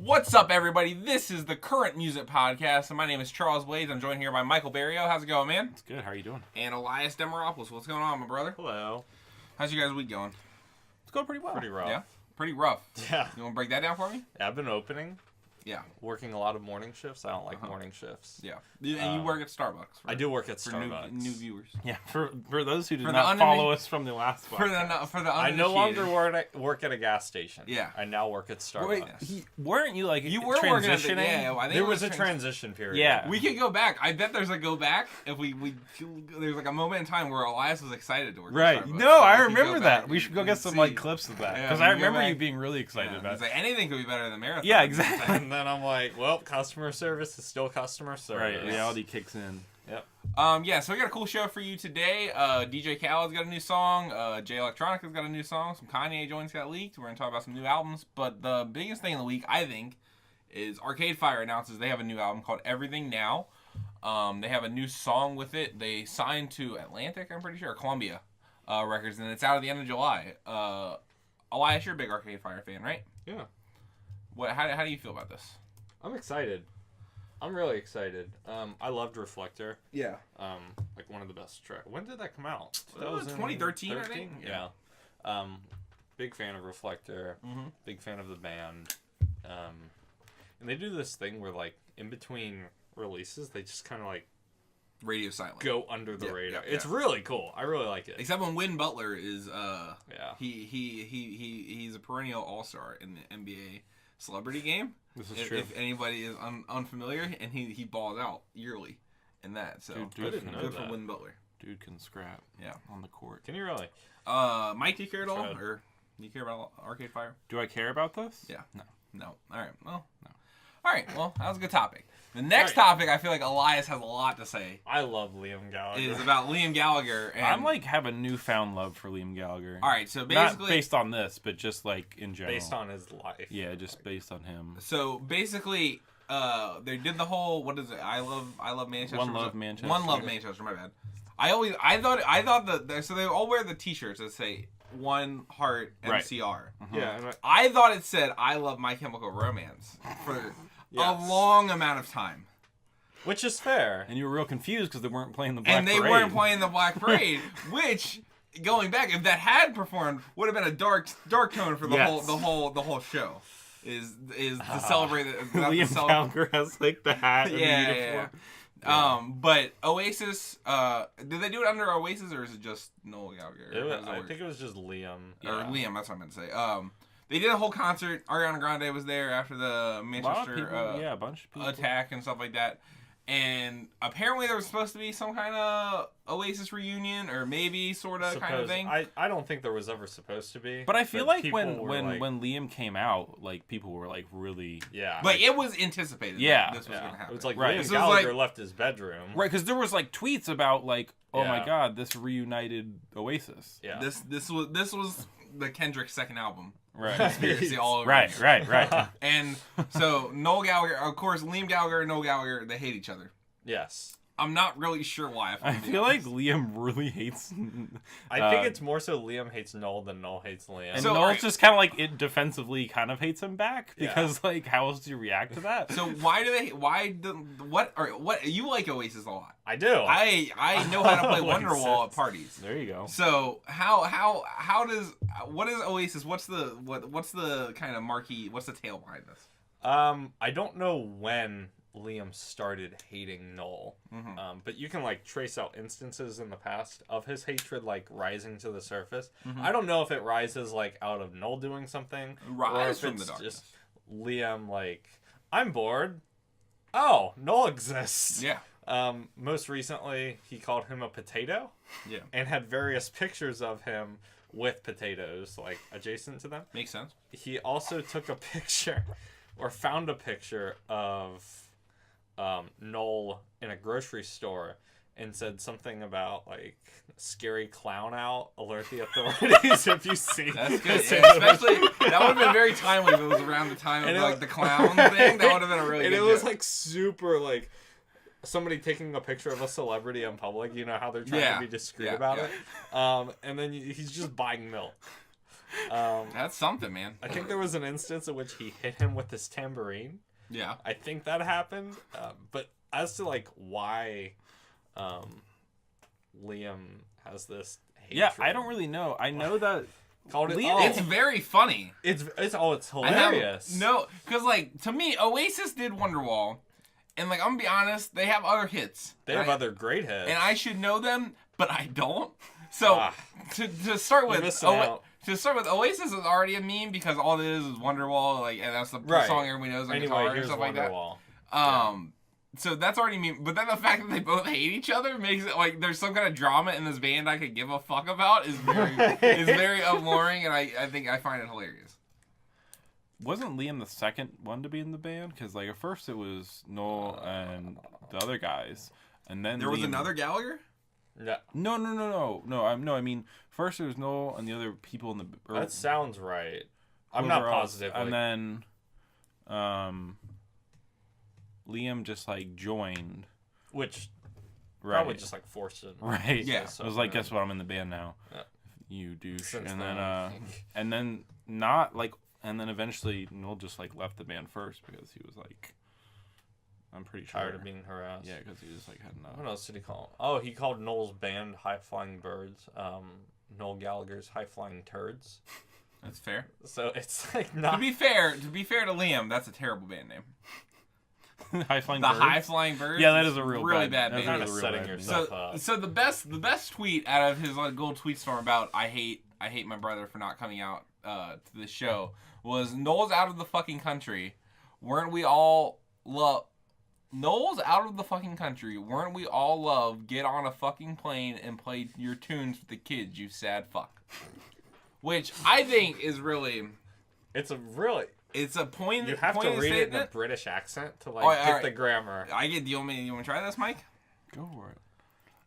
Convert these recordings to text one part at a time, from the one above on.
What's up, everybody? This is the Current Music Podcast, and my name is Charles Blades. I'm joined here by Michael Barrio. How's it going, man? It's good. How are you doing? And Elias Demaropoulos. What's going on, my brother? Hello. How's your guys' week going? It's going pretty well. Pretty rough. Yeah? Pretty rough. Yeah. You want to break that down for me? I've been opening, Yeah. working a lot of morning shifts. I don't like morning shifts. Yeah. And you work at Starbucks. I do work at for Starbucks. new viewers. Yeah, for those who did For the not follow us from the last For the I no longer work at a gas station. Yeah. I now work at Starbucks. Wait, weren't you like You were working at the, transitioning? yeah, I think There it was a transition period. Yeah. We could go back. I bet there's a go back if we there's like a moment in time where Elias was excited to work Right. at Starbucks. No, So I we could remember go that. back We and- should go get and some see. like clips of that Yeah, because we I can go remember you back. being really excited Yeah, about it's it. like anything could be better than Marathon. Yeah, exactly. And then I'm like, well, customer service is still customer service. Right. Reality kicks in. Yep. So we got a cool show for you today. DJ Khaled's got a new song. Jay Electronica's got a new song. Some Kanye joints got leaked. We're going to talk about some new albums. But the biggest thing of the week, I think, is Arcade Fire announces they have a new album called Everything Now. They have a new song with it. They signed to Atlantic, I'm pretty sure, or Columbia Records, and it's out at the end of July. Elias, you're a big Arcade Fire fan, right? Yeah. How do you feel about this? I'm excited. I'm really excited. I loved Reflector. Yeah. Like one of the best tracks. When did that come out? 2013, I think. Yeah. Big fan of Reflector. Mm-hmm. Big fan of the band. And they do this thing where, like, in between releases, they just kind of like Radio silent. go under the radar. Yeah. It's really cool. I really like it. Except when Win Butler is Yeah. he's a perennial all-star in the NBA celebrity game. This is if, true. If anybody is unfamiliar, and he balls out yearly in that. So Dude, I didn't know good that. for Win Butler. Dude can scrap. Yeah. On the court. Can you really? Mike, do you care at all, Fred. or do you care about Arcade Fire? Do I care about this? Yeah. No. No. All right. Well. No. All right. Well, that was a good topic. The next All right. topic, I feel like Elias has a lot to say, I love Liam Gallagher. is about Liam Gallagher. And I'm like have a newfound love for Liam Gallagher. all right. So Not basically, based on this, but just like in general. based on his life. Yeah, just based on him. So basically, they did the whole, what is it? I love Manchester. One Love Manchester. One Love Manchester. My bad. I thought that so they all wear the T-shirts that say One Heart Right. MCR. Yeah. And I thought it said I love My Chemical Romance for Yes. a long amount of time, which is fair. And you were real confused because they weren't playing the Black and they Parade. weren't playing the Black Parade, which. Going back, if that had performed, would have been a dark tone for the Yes. whole show. Is to celebrate it. not to Liam celebrate- Gallagher has like the hat and Yeah, the yeah, uniform. yeah. But Oasis, did they do it under Oasis or is it just Noel Gallagher? How does it I work? think it was just Liam. Or Liam, that's what I meant to say. They did a whole concert. Ariana Grande was there after the A lot of Manchester people, a bunch of people. attack and stuff like that. And apparently there was supposed to be some kind of Oasis reunion or maybe sort of kind of thing. I don't think there was ever supposed to be. But I feel like people when were like, Liam came out, like people were like really yeah, But it was anticipated Yeah. that this was going to happen. it was like Right. Liam This was Gallagher like- left his bedroom. right because there was like tweets about like oh my Yeah. god this reunited Oasis. Yeah, This was the Kendrick second album. Right. Conspiracy all over. Right. And so Noel Gallagher, of course, Liam Gallagher and Noel Gallagher, they hate each other. yes. I'm not really sure why. I feel like Liam really hates. I think it's more so Liam hates Noel than Noel hates Liam. And So, Noel alright. just kind of like it defensively kind of hates him back Yeah. because like how else do you react to that? So what you like Oasis a lot? I do. I know how to play Oasis. Wonderwall at parties. There you go. So what is Oasis? What's the kind of marquee? What's the tale behind this? I don't know when Liam started hating Noel, but you can like trace out instances in the past of his hatred like rising to the surface. I don't know if it rises like out of Noel doing something, or Rise if from it's the darkness. just Liam like, I'm bored. Oh, Noel exists. Yeah. Most recently, he called him a potato. Yeah. And had various pictures of him with potatoes like adjacent to them. Makes sense. He also took a picture or found a picture of Noel in a grocery store and said something about like scary clown out, alert the authorities if you see. That's good. Yeah, especially that would have been very timely if it was around the time of like the clown thing. That would have been a really and good it was joke. like super like somebody taking a picture of a celebrity in public. You know how they're trying Yeah. to be discreet Yeah, about yeah. it. And then he's just buying milk. That's something, man. I think there was an instance in which he hit him with his tambourine. Yeah. I think that happened. But as to like why Liam has this hatred. Yeah, I don't really know. I know that Called it, Liam- It's very funny. it's hilarious. Because like to me, Oasis did Wonderwall, and like I'm gonna be honest, they have other hits. They have other great hits. and I should know them, but I don't. So to start with, Oasis is already a meme because all it is Wonderwall, like, and that's the song everybody knows on guitar and here's stuff like that. Wonderwall. So that's already meme. But then the fact that they both hate each other makes it like there's some kind of drama in this band I could give a fuck about is very alluring, and I think I find it hilarious. wasn't Liam the second one to be in the band? Because like at first it was Noel and the other guys, and then There was Liam... another Gallagher? No. I mean, first it was Noel and the other people in the. That sounds right. I'm not positive. And then, Liam just like joined, which right? just like forced it. Right. Yeah. I was like, guess what? I'm in the band now. Yeah. You douche. Since And then, then, and then not like, and then eventually Noel just like left the band first because he was like, I'm pretty sure tired of being harassed. Yeah, because he just like had enough. What else did he call? Oh, he called Noel's band High Flying Birds. Noel Gallagher's High Flying Turds. That's fair. So it's like not. To be fair to Liam, that's a terrible band name. High Flying The Birds? High Flying Birds. Yeah, that is a really bad that's band. kind of a real setting bad yourself name. up. So the best tweet out of his like gold tweet storm about I hate my brother for not coming out to this show was Noel's out of the fucking country. Weren't we all love? Noel's out of the fucking country. Weren't we all love? Get on a fucking plane and play your tunes with the kids. You sad fuck. Which I think is really. It's a point. You have to read statement. it in a British accent to like Oh, get right. the grammar. I get. You want to try this, Mike? Go for it.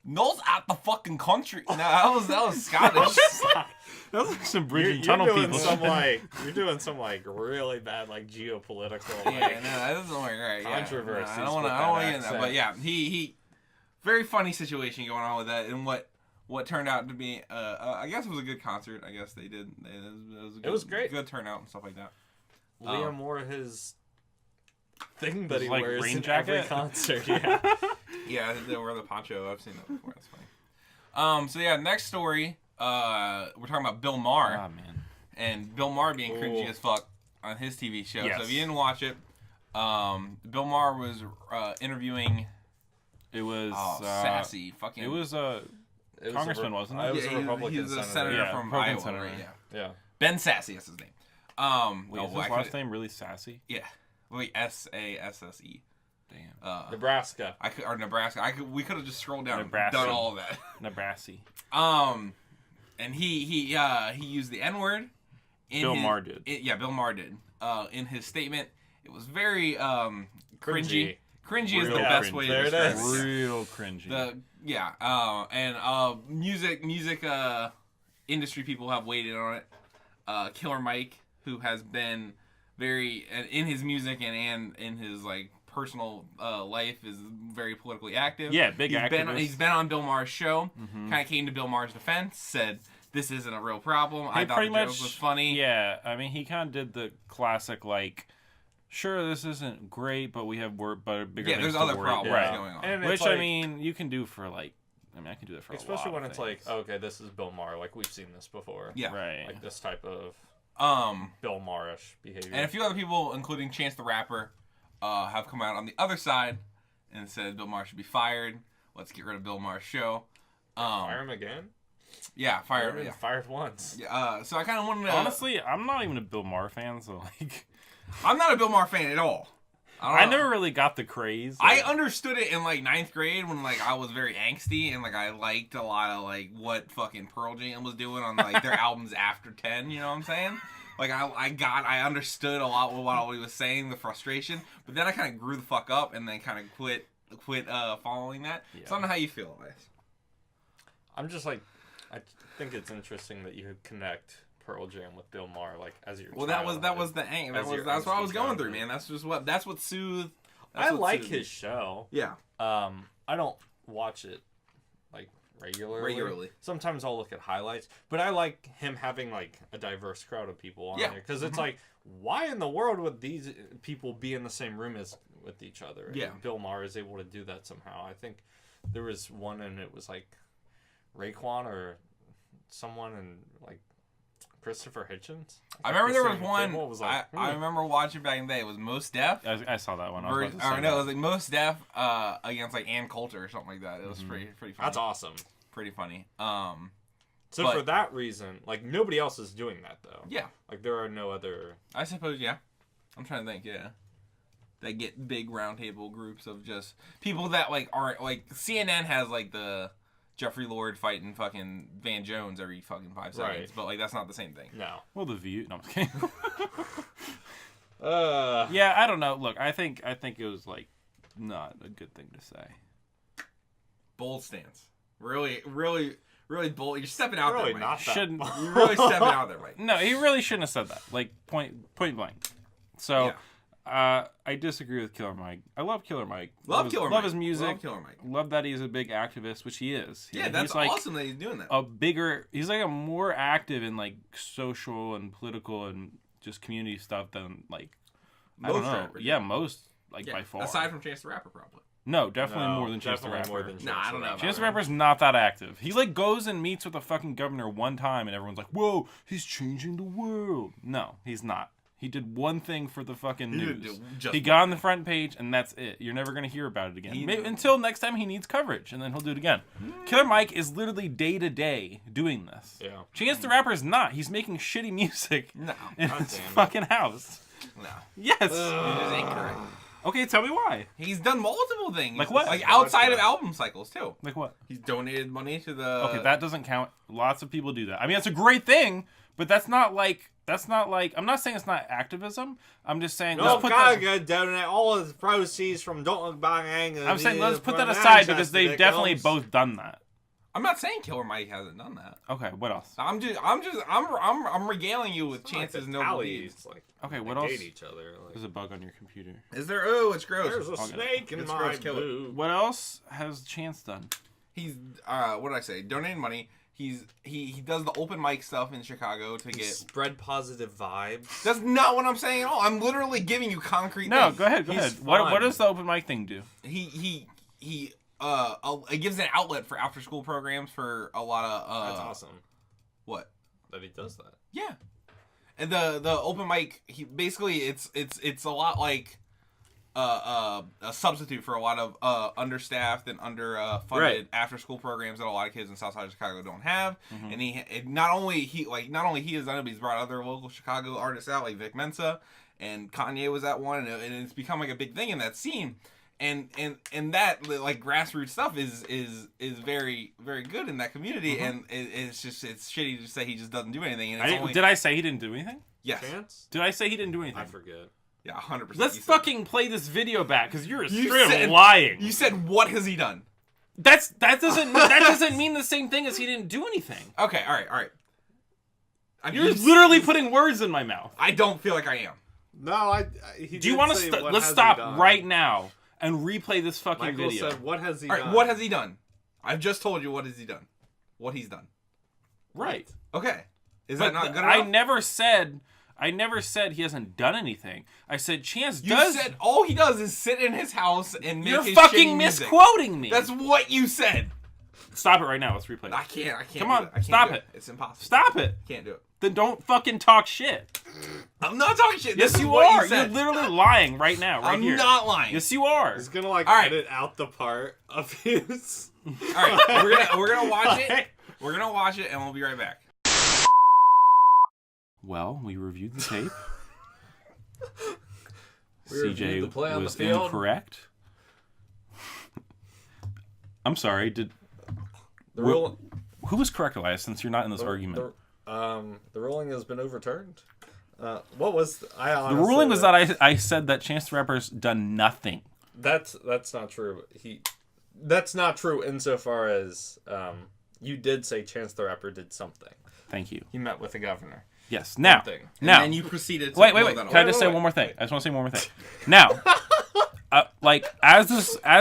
Noel's out the fucking country. No, that was Scottish. That was like some You're bridging tunnel doing people. some you're doing some really bad like geopolitical like, Yeah, no, that doesn't work right. Yeah. controversies No, I don't want to get in that. But yeah, he very funny situation going on with that, and what turned out to be, I guess it was a good concert. I guess they did. It was great. Good turnout and stuff like that. Liam wore his thing that His, he like, wears rain in every jacket? concert. Yeah. Yeah, they wear the poncho. I've seen that before. That's funny. So yeah, next story. We're talking about Bill Maher. Oh man. And Bill Maher being cringy as fuck on his TV show. Yes. So if you didn't watch it, Bill Maher was interviewing. It was sassy fucking. It was Congressman, wasn't it? I was Yeah, a Republican he's a senator. senator Yeah, from Republican Iowa, senator. right? Yeah. Yeah. Ben Sassy, that's his name. Wait, is his last name really Sassy? Yeah. Wait, S-A-S-S-E. Damn. Nebraska. Or Nebraska. We could have just scrolled down Nebraska. and done all of that. Nebraska. And he used the N-word. Bill Maher did. Bill Maher did. In his statement, it was very cringy. Cringy is the Real best cringe. way to There it describe is. it. Real cringy. Music industry people have waited on it. Killer Mike, who has been very in his music and in his like personal life, is very politically active. Yeah, big activist. He's been on Bill Maher's show. Kind of came to Bill Maher's defense, said this isn't a real problem. I thought the joke was funny. Yeah, I mean, he kind of did the classic like, sure, this isn't great, but we have bigger things there's to other worry problems about. going on. And Which it's like, I mean, you can do for like, I can do that for especially a lot when of it's things. like, okay, this is Bill Maher. Like we've seen this before. Yeah. Right. Like this type of Bill Maher-ish behavior. And a few other people, including Chance the Rapper, have come out on the other side and said Bill Maher should be fired. Let's get rid of Bill Maher's show. Fire him again? Yeah, fire him. Been Yeah. fired once. So I kind of wanted to. Honestly, I'm not even a Bill Maher fan, so like, I'm not a Bill Maher fan at all. I never really got the craze. I understood it in like 9th grade when like I was very angsty and like I liked a lot of like what fucking Pearl Jam was doing on like their albums after 10. You know what I'm saying? Like I understood a lot of what he was saying, the frustration. But then I kind of grew the fuck up and then kind of quit following that. Yeah. So I don't know how you feel, Elias. I'm just like, I think it's interesting that you connect Pearl Jam with Bill Maher, like as your. Well, that was the aim. That's what I was going through, man. That's what soothed. I like his show. Yeah. I don't watch it like regularly. Sometimes I'll look at highlights, but I like him having like a diverse crowd of people on there because it's like, why in the world would these people be in the same room as with each other? Yeah, and Bill Maher is able to do that somehow. I think there was one, and it was like Raekwon or someone, and like Christopher Hitchens. I remember there was one. I remember watching back in the day. It was Mos Def. I saw that one. It was like Mos Def against like Ann Coulter or something like that. It was pretty funny. That's awesome. Pretty funny. So for that reason, like nobody else is doing that though. Yeah. Like there are no other. I suppose yeah. I'm trying to think. Yeah. They get big roundtable groups of just people that like aren't like CNN has like the Jeffrey Lord fighting fucking Van Jones every fucking 5 seconds, but like that's not the same thing. No. Well, the View. No, I'm just kidding. Yeah, I don't know. Look, I think it was like not a good thing to say. Bold stance. Really bold. You're stepping out really there, not Mike. that Shouldn't. You're really stepping out there, Mike. No, he really shouldn't have said that. Like point blank. So. Yeah. I disagree with Killer Mike. I love Killer Mike. Love his music. Love Killer Mike. Love that he's a big activist, which he is. Yeah, that's like awesome that he's doing that. He's like a more active in like social and political and just community stuff than like I don't know. Rappers. Yeah, most like by far. Aside from Chance the Rapper, probably. No, definitely more than Chance the Rapper. I don't know. Chance the Rapper's not that active. He like goes and meets with the fucking governor one time, and everyone's like, "Whoa, he's changing the world." No, he's not. He did one thing for the fucking news. He got on the front page, and that's it. You're never going to hear about it again. Maybe, until next time he needs coverage, and then he'll do it again. Killer Mike is literally day-to-day doing this. Yeah. Chance the Rapper is not. He's making shitty music in his fucking house. No. Yes. It is incorrect. Okay, tell me why. He's done multiple things. Like what? Like outside of album cycles, too. Like what? He's donated money to the... Okay, that doesn't count. Lots of people do that. I mean, that's a great thing, but that's not like... I'm not saying it's not activism. I'm just saying... Gallagher donate all of the proceeds from Don't Look Back Anger. I'm saying let's put that aside because they've definitely both done that. I'm not saying Killer Mike hasn't done that. Okay, what else? I'm regaling you with Chance's noble deeds. Okay, what else? Each other. There's a bug on your computer. Is there? Oh, it's gross. There's a snake in my boob. What else has Chance done? He's what did I say? Donating money. He does the open mic stuff in Chicago to get spread positive vibes. That's not what I'm saying at all. I'm literally giving you concrete. No, things. Go ahead. What does the open mic thing do? He it gives an outlet for after school programs for a lot of That's awesome. What? That he does that. Yeah. And the open mic, he basically it's a lot like a substitute for a lot of understaffed and funded after school programs that a lot of kids in Southside Chicago don't have. Mm-hmm. And not only he has done it, but he's brought other local Chicago artists out like Vic Mensa, and Kanye was at one, and it's become like a big thing in that scene. And that like grassroots stuff is very, very good in that community, and it's shitty to say he just doesn't do anything. And did I say he didn't do anything? Yes. Chance? Did I say he didn't do anything? I forget. Yeah, 100%. Let's fucking play this video back because you're straight lying. You said, what has he done? That doesn't mean the same thing as he didn't do anything. Okay, all right. You're literally putting words in my mouth. I don't feel like I am. No, do you want to let's stop right now and replay this fucking video. Said, what has he done? What has he done? I've just told you what has he done. What he's done. Right. Okay. Is that not good enough? I never said he hasn't done anything. I said Chance does. You said all he does is sit in his house and make his fucking misquoting me. That's what you said. Stop it right now. Let's replay it. I can't. Come on, stop it. It's impossible. Stop it. Can't do it. Then don't fucking talk shit. I'm not talking shit. Yes, you are. You're literally lying right now, right here. I'm not lying. Yes, you are. He's gonna edit out the part of his. All right, we're gonna watch it. We're gonna watch it, and we'll be right back. Well, we reviewed the tape. CJ the play on was the field. Incorrect. I'm sorry. Who was correct, Elias? Since you're not in this argument. The ruling has been overturned. What was the ruling was that I said that Chance the Rapper's done nothing. That's not true. That's not true insofar as you did say Chance the Rapper did something. Thank you. He met with the governor. Yes. Now. And then you proceeded to wait. Can I just say one more thing? I just want to say one more thing. Now, as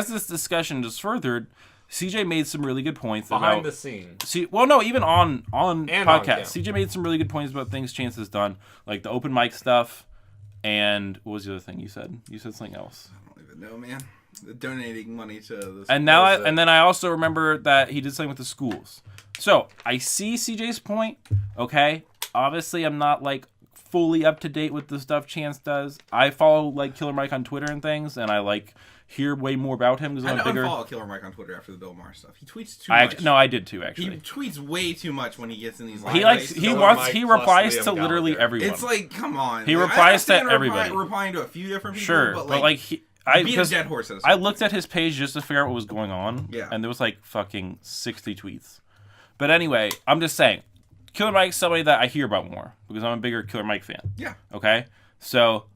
this discussion is furthered, CJ made some really good points behind the scenes. Even on And podcast, on CJ made some really good points about things Chance has done, like the open mic stuff. And what was the other thing you said? You said something else. I don't even know, man. Donating money to the and now and then I also remember that he did something with the schools. So I see CJ's point. Okay, obviously I'm not like fully up to date with the stuff Chance does. I follow like Killer Mike on Twitter and things, and I like hear way more about him because I'm a bigger. I unfollow Killer Mike on Twitter after the Bill Maher stuff. He tweets too much. No, I did too actually. He tweets way too much when he gets in these. He replies to literally everyone. It's like, come on. He replies to everybody. Replying to a few different people. Sure, but like I looked at his page just to figure out what was going on. Yeah. And there was like fucking 60 tweets. But anyway, I'm just saying, Killer Mike's somebody that I hear about more because I'm a bigger Killer Mike fan. Yeah. Okay? So,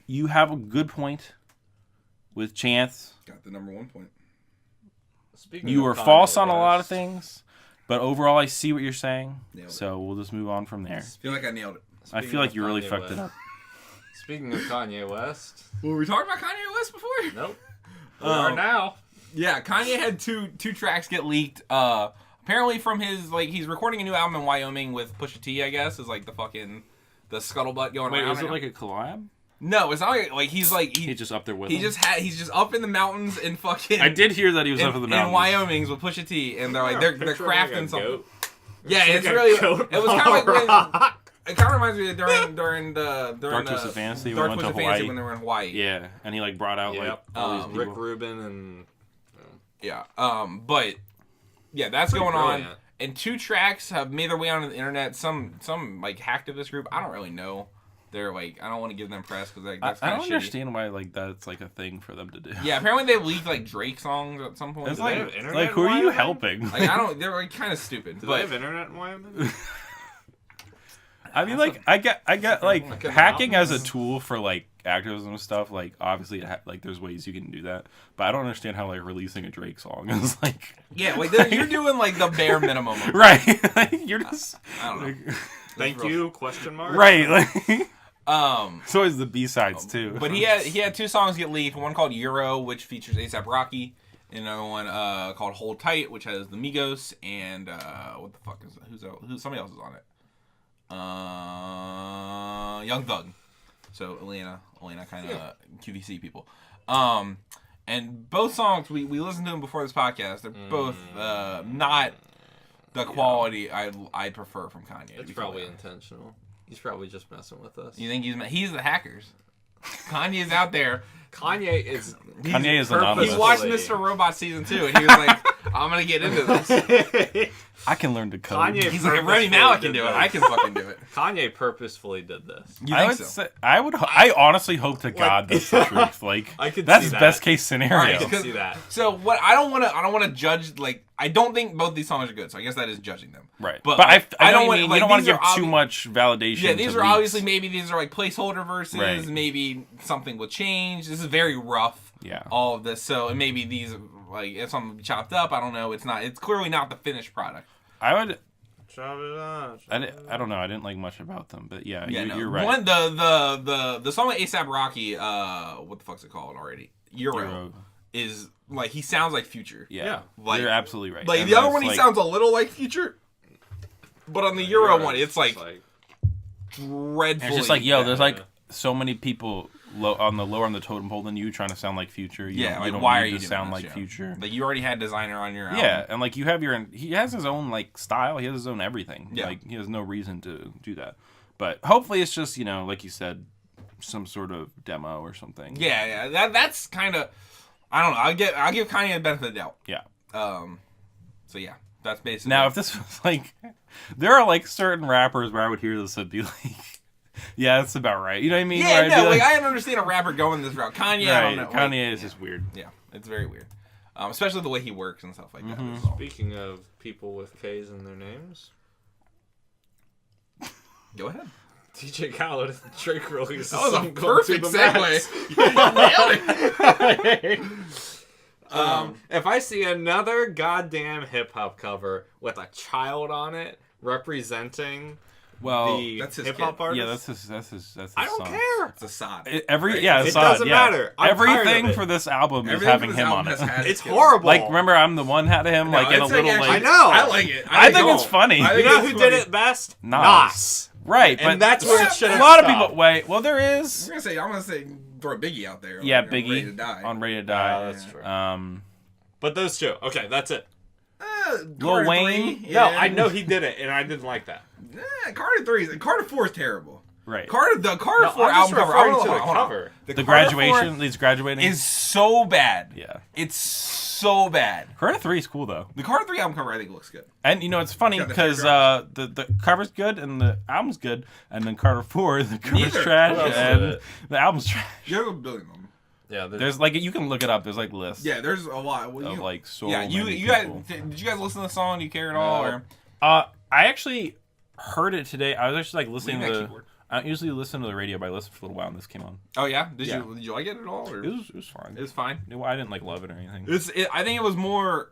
you have a good point with Chance. Got the number 1 point. You were false on a lot of things, but overall I see what you're saying. So, we'll just move on from there. I feel like I nailed it. I feel like you really fucked it up. Speaking of Kanye West. Were we talking about Kanye West before? Nope. We are now. Yeah, Kanye had two tracks get leaked. Apparently from his, like, he's recording a new album in Wyoming with Pusha T, I guess, is like the scuttlebutt going around. Wait, was it like a collab? No, it's not like he's just up there with him. He's just up in the mountains in fucking. I did hear that he was up in the mountains in Wyoming with Pusha T, and they're like they're crafting something. Goat. Yeah, it's really. It was kind of like it kind of reminds me of during Dark Twisted Fantasy when they were in Hawaii. Yeah, and he like brought out like all these Rick Rubin and yeah, but yeah, that's going on. And 2 tracks have made their way onto the internet. Some like hacktivist group. I don't really know. They're like, I don't want to give them press because like that's I don't shitty. understand why like that's like a thing for them to do. Yeah, apparently they leaked like Drake songs at some point. It's like who are you helping? Like I don't. They're like kind of stupid. Do they have internet in Wyoming? I mean, like I get like hacking as a tool for like activism and stuff. Like obviously, like there's ways you can do that, but I don't understand how like releasing a Drake song is like. Yeah, like you're doing like the bare minimum, right? Like, you're just. I don't know. Like, thank you? Question mark. Right. Like. It's always the B-sides too. But he had 2 songs get leaked. One called Euro, which features A$AP Rocky, and another one called Hold Tight, which has the Migos and what the fuck is that? Who's somebody else is on it? Young Thug. So Elena kind of QVC people. And both songs we listened to them before this podcast. They're both not the quality I'd prefer from Kanye. It's probably intentional. He's probably just messing with us. You think he's the hackers? Kanye's out there. Kanye is anonymous. He watched Mr. Robot season 2, and he was like, "I'm gonna get into this. I can learn to code." He's like, "Right now, I can do it. I can fucking do it." Kanye purposefully did this. I honestly hope to God that's the truth. Like, that's his best case scenario. Right, I can see that. So what? I don't want to judge. Like, I don't think both these songs are good. So I guess that is judging them. Right. But I don't want. You don't want to give too much validation. Yeah, these are leaks. obviously these are like placeholder verses. Right. Maybe something will change. This is very rough. Yeah. All of this. So maybe these like if something will be chopped up. I don't know. It's not. It's clearly not the finished product. I would. Chop it on. I don't know. I didn't like much about them, but yeah, no. You're right. One the song with A$AP Rocky. What the fuck's it called already? Euro. Is like he sounds like Future. Yeah. Like, you're absolutely right. Like and the other one, he sounds a little like Future, but on the Euro one, it's like dreadfully. It's just like there's like so many people lower on the totem pole than you trying to sound like Future. You don't why need are you to sound like Future? Like you already had Designer on your album. Yeah, and like you have he has his own like style. He has his own everything. Yeah. Like he has no reason to do that. But hopefully it's just like you said, some sort of demo or something. Yeah. That's kind of. I don't know. I'll give Kanye the benefit of the doubt. Yeah. So yeah, that's basically. Now, if this was like, there are like certain rappers where I would hear this and be like, yeah, that's about right. You know what I mean? Yeah, no, like I don't understand a rapper going this route. Kanye, I don't know. Kanye is just weird. Yeah, it's very weird. Especially the way he works and stuff like that. Mm-hmm. Speaking of people with K's in their names, go ahead. DJ Khaled and Drake released That was a perfect segue. You nailed it. If I see another goddamn hip hop cover with a child on it representing Well, the that's his hip hop kid. artist. Yeah, that's his I don't son. care. It's Assad. It It doesn't matter. I'm tired Everything of it. for this album is Everything having from this him album on it. has had his It's kid. horrible. Like, remember, I'm the one had him No, like in a it's little actually- like. I know. I like it. I think don't. it's funny. I You think know it's who funny. did it best? Nas. Right, And but that's where it should have a lot of stopped. people. Wait, well, there is. I'm gonna say, throw Biggie out there. Yeah, on Ready to Biggie Die. on Ready to Yeah, Die. that's true. But those two. Okay, that's it. Carter Wayne? 3, No, yeah. I know he did it, and I didn't like that. Carter 3 Carter 4 is terrible. Right. The Carter No, 4 I'm just album cover. referring hold to on, the hold on. cover. The Carter graduation. 4 He's graduating. is so bad. Yeah. It's so bad. Carter 3 is cool though. The Carter 3 album cover I think looks good. And you know it's funny Yeah, the because teardrops. the cover's good and the album's good, and then Carter 4 the cover's Neither. trash Who else did and it? the album's trash. You have a billion of them. Yeah, There's like you can look it up. There's like lists. Yeah, there's a lot. Well, Of like so yeah, many you guys people. did you guys listen to the song? Do you care at all? No. Or I actually heard it today. I was actually like listening Leave that to. keyboard. I don't usually listen to the radio, but I listened for a little while and this came on. oh yeah, did Yeah. you like it at all? Or? It was fine. It was fine. I didn't like love it or anything. I think it was more.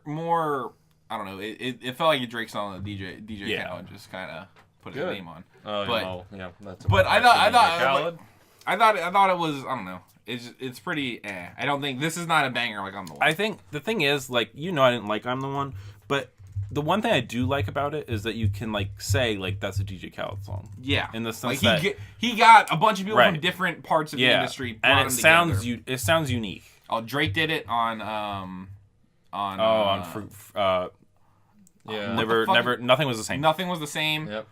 I don't know. It felt like a Drake song that DJ Yeah. Khaled just kind of put his Good. name on. Oh, But- no, yeah, that's. But I thought Khaled. I thought it was. I don't know. It's pretty. I don't think this is not a banger like I'm the one. I think the thing is, like, I didn't like I'm the One, but the one thing I do like about it is that you can like say like that's a DJ Khaled song. Yeah, in the sense like that he got a bunch of people Right. from different parts of the yeah, industry, brought and them together. it sounds unique. Oh, Drake did it on Yeah. Nothing was the same. Nothing was the same. Yep.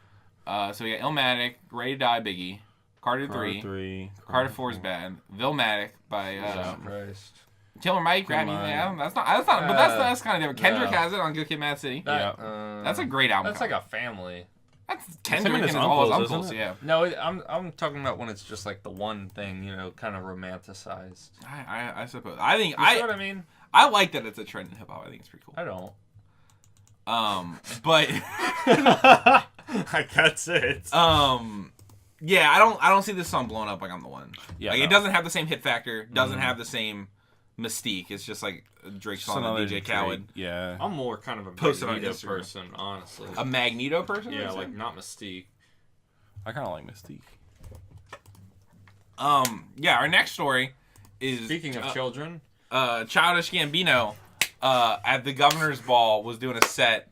So we got Illmatic, Ready to Die, Biggie, Carter 3, Carter 4 is bad, Villmatic by Christ. Killer Mike. I mean, yeah, that's not, but that's kind of different. Kendrick has it on Good Kid, Mad City. That's a great album. That's like a family. That's him Kendrick and and his all his uncles, uncles. isn't it? Yeah, No, I'm talking about when it's just like the one thing, kind of romanticized. I suppose. I think You see what I mean? I like that it's a trend in hip hop. I think it's pretty cool. I don't. But Like that's it. yeah, I don't see this song blowing up like I'm the one. Yeah, like no. it doesn't have the same hit factor, doesn't have the same mystique. It's just like a Drake Just song another with DJ Khaled. Yeah. I'm more kind of a Posted on Magneto Instagram. person, honestly. A Magneto person? Yeah, like not Mystique. I kind of like Mystique. Yeah, our next story is Speaking of children, Childish Gambino at the governor's ball was doing a set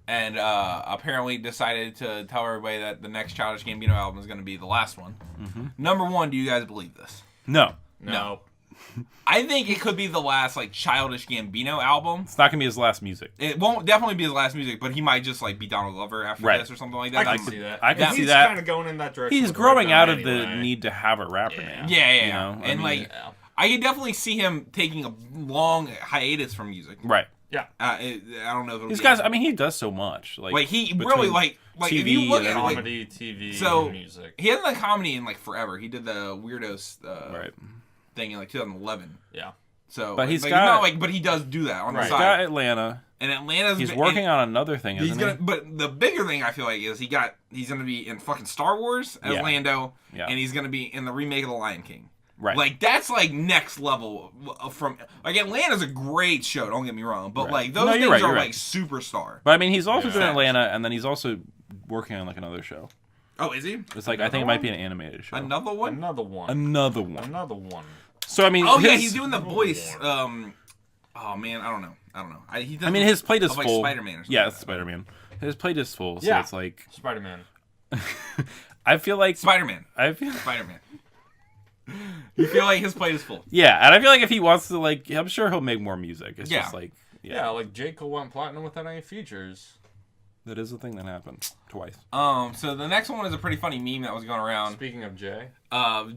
and apparently decided to tell everybody that the next Childish Gambino album is going to be the last one. Mm-hmm. Number one, do you guys believe this? No, no. I think it could be the last like Childish Gambino album. it's not gonna be his last music. It won't definitely be his last music, but he might just like be Donald Glover after Right. this or something like I that. can see that. I can He's see that. kind of going in that direction. He's with growing Redbone out of the anyway. need to have a rapper Yeah. now. Yeah. You know? I And mean, like, Yeah. I could definitely see him taking a long hiatus from music. right. Yeah. I don't know if it'll These be guys. I mean, he does so much. Like he between really like if TV you look and at it, like, Comedy, TV, So- music. he hasn't done comedy in like forever. He did the Weirdos right. thing in like 2011. Yeah. So, But he's like, got- not like, but he does do that on Right. the He's side. got Atlanta. And Atlanta's He's been- working and on another thing, He's isn't gonna, he? but the bigger thing I feel like is he's gonna be in fucking Star Wars as Yeah. Lando, Yeah. and he's gonna be in the remake of The Lion King. Right. Like that's like next level from like Atlanta's a great show. Don't get me wrong, but Right. like those No, things you're right, are you're like right. superstar. But I mean, he's also Yeah. doing Atlanta, and then he's also working on like another show. Oh, is he? It's like I think it might be an animated show. Another one? Another one. Another one. Another one. So I mean, Oh yeah, his- he's doing the voice. Oh man, I don't know. He does I mean, his plate is of, like, full. Spider-Man or something Yeah, like it's that. Spider-Man. His plate is full, so Yeah. it's like Spider-Man. I feel like Spider-Man. Spider-Man. You feel like his plate is full. Yeah, and I feel like if he wants to, like, I'm sure he'll make more music. It's Yeah. just like, Yeah, like J. Cole went platinum without any features. that is a thing that happened twice. So the next one is a pretty funny meme that was going around. Speaking of Jay.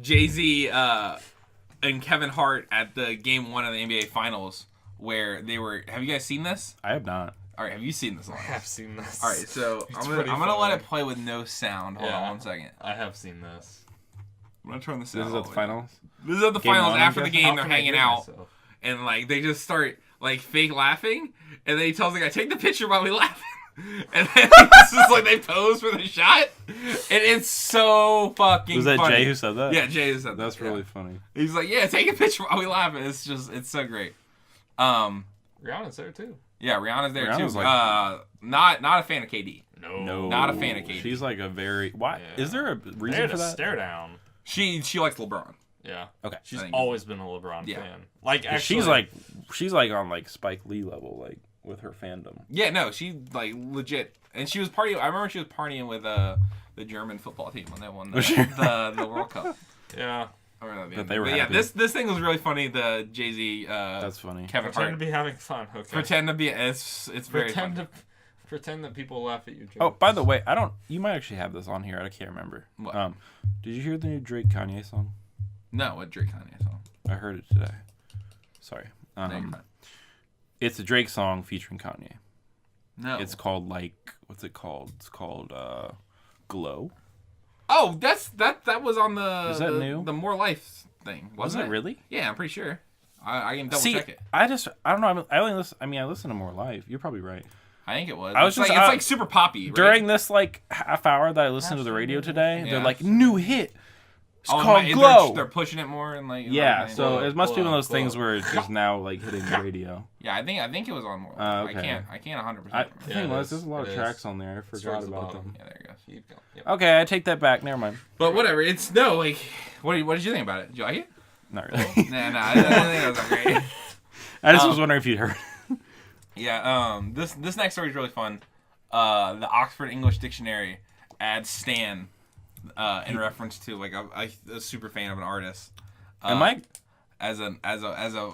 Jay-Z and Kevin Hart at the game 1 of the NBA Finals, where they were. Have you guys seen this? I have not. All right, have you seen this I one? have seen this. All right, so It's I'm gonna pretty let funny. it play with no sound. Hold on Yeah. 1 second. I have seen this. I'm gonna turn this. This is at the finals. This is at the Game finals. one, After I'm the guessing? game, How they're can I hanging hear out, myself? and like they just start like fake laughing, and then he tells the guy, "Take the picture while we laugh." And then it's just like they pose for the shot, and it's so fucking. Was that funny. Jay who said that? Yeah, Jay said that. That's yeah. really funny. He's like, yeah, take a picture while we laugh. It's so great. Rihanna's there too. Yeah, Rihanna's there Rihanna's too. like- Not a fan of KD. No. Not a fan of Katie. She's like a very... Why? Yeah. Is there a They reason had for a that? stare down. She likes LeBron. Yeah. Okay. She's I think- always been a LeBron fan. Like, actually, she's like on like Spike Lee level, like with her fandom. Yeah, no, she like legit, and she was partying. I remember she was partying with the German football team when they won the World Cup. Yeah. But they were But yeah, happy. this thing was really funny. The Jay-Z, That's funny. Kevin Pretend Hart. to be having fun. Okay. Pretend to be. It's very fun. Pretend that people laugh at you. Jokes. Oh, by the way, I don't. You might actually have this on here. I can't remember. What? Did you hear the new Drake Kanye song? No, what Drake Kanye song? I heard it today. Sorry. No, you're fine. It's a Drake song featuring Kanye. No. It's called what's it called? It's called Glow. Oh, that was on the Is that new? The More Life thing. Wasn't it really? Yeah, I'm pretty sure. I can double See, check it. I don't know. I only listen. I mean, I listen to More Life. You're probably right. I think it was. I was it's just like, it's like super poppy. Right? During this like half hour that I listened to the radio today, Yeah. they're like new hit. It's Oh, called and Glow. They're pushing it more and like. Yeah, like, so Glow, it must be one of those Glow, things Glow. where it's just now like hitting the radio. Yeah, I think it was on More Life. Okay. I can't 100%. The Yeah, thing it was, is. there's a lot It of is. tracks on there. I forgot Towards the about bottom. them. Yeah, there you go. Keep going. Yep. Okay, I take that back. Never mind. But whatever. It's no like. What did you think about it? Did you like it? Not really. Nah. I didn't think it was that great. I just was wondering if you'd heard. Yeah. This next story is really fun. The Oxford English Dictionary adds Stan, in reference to like a super fan of an artist. Am I? As a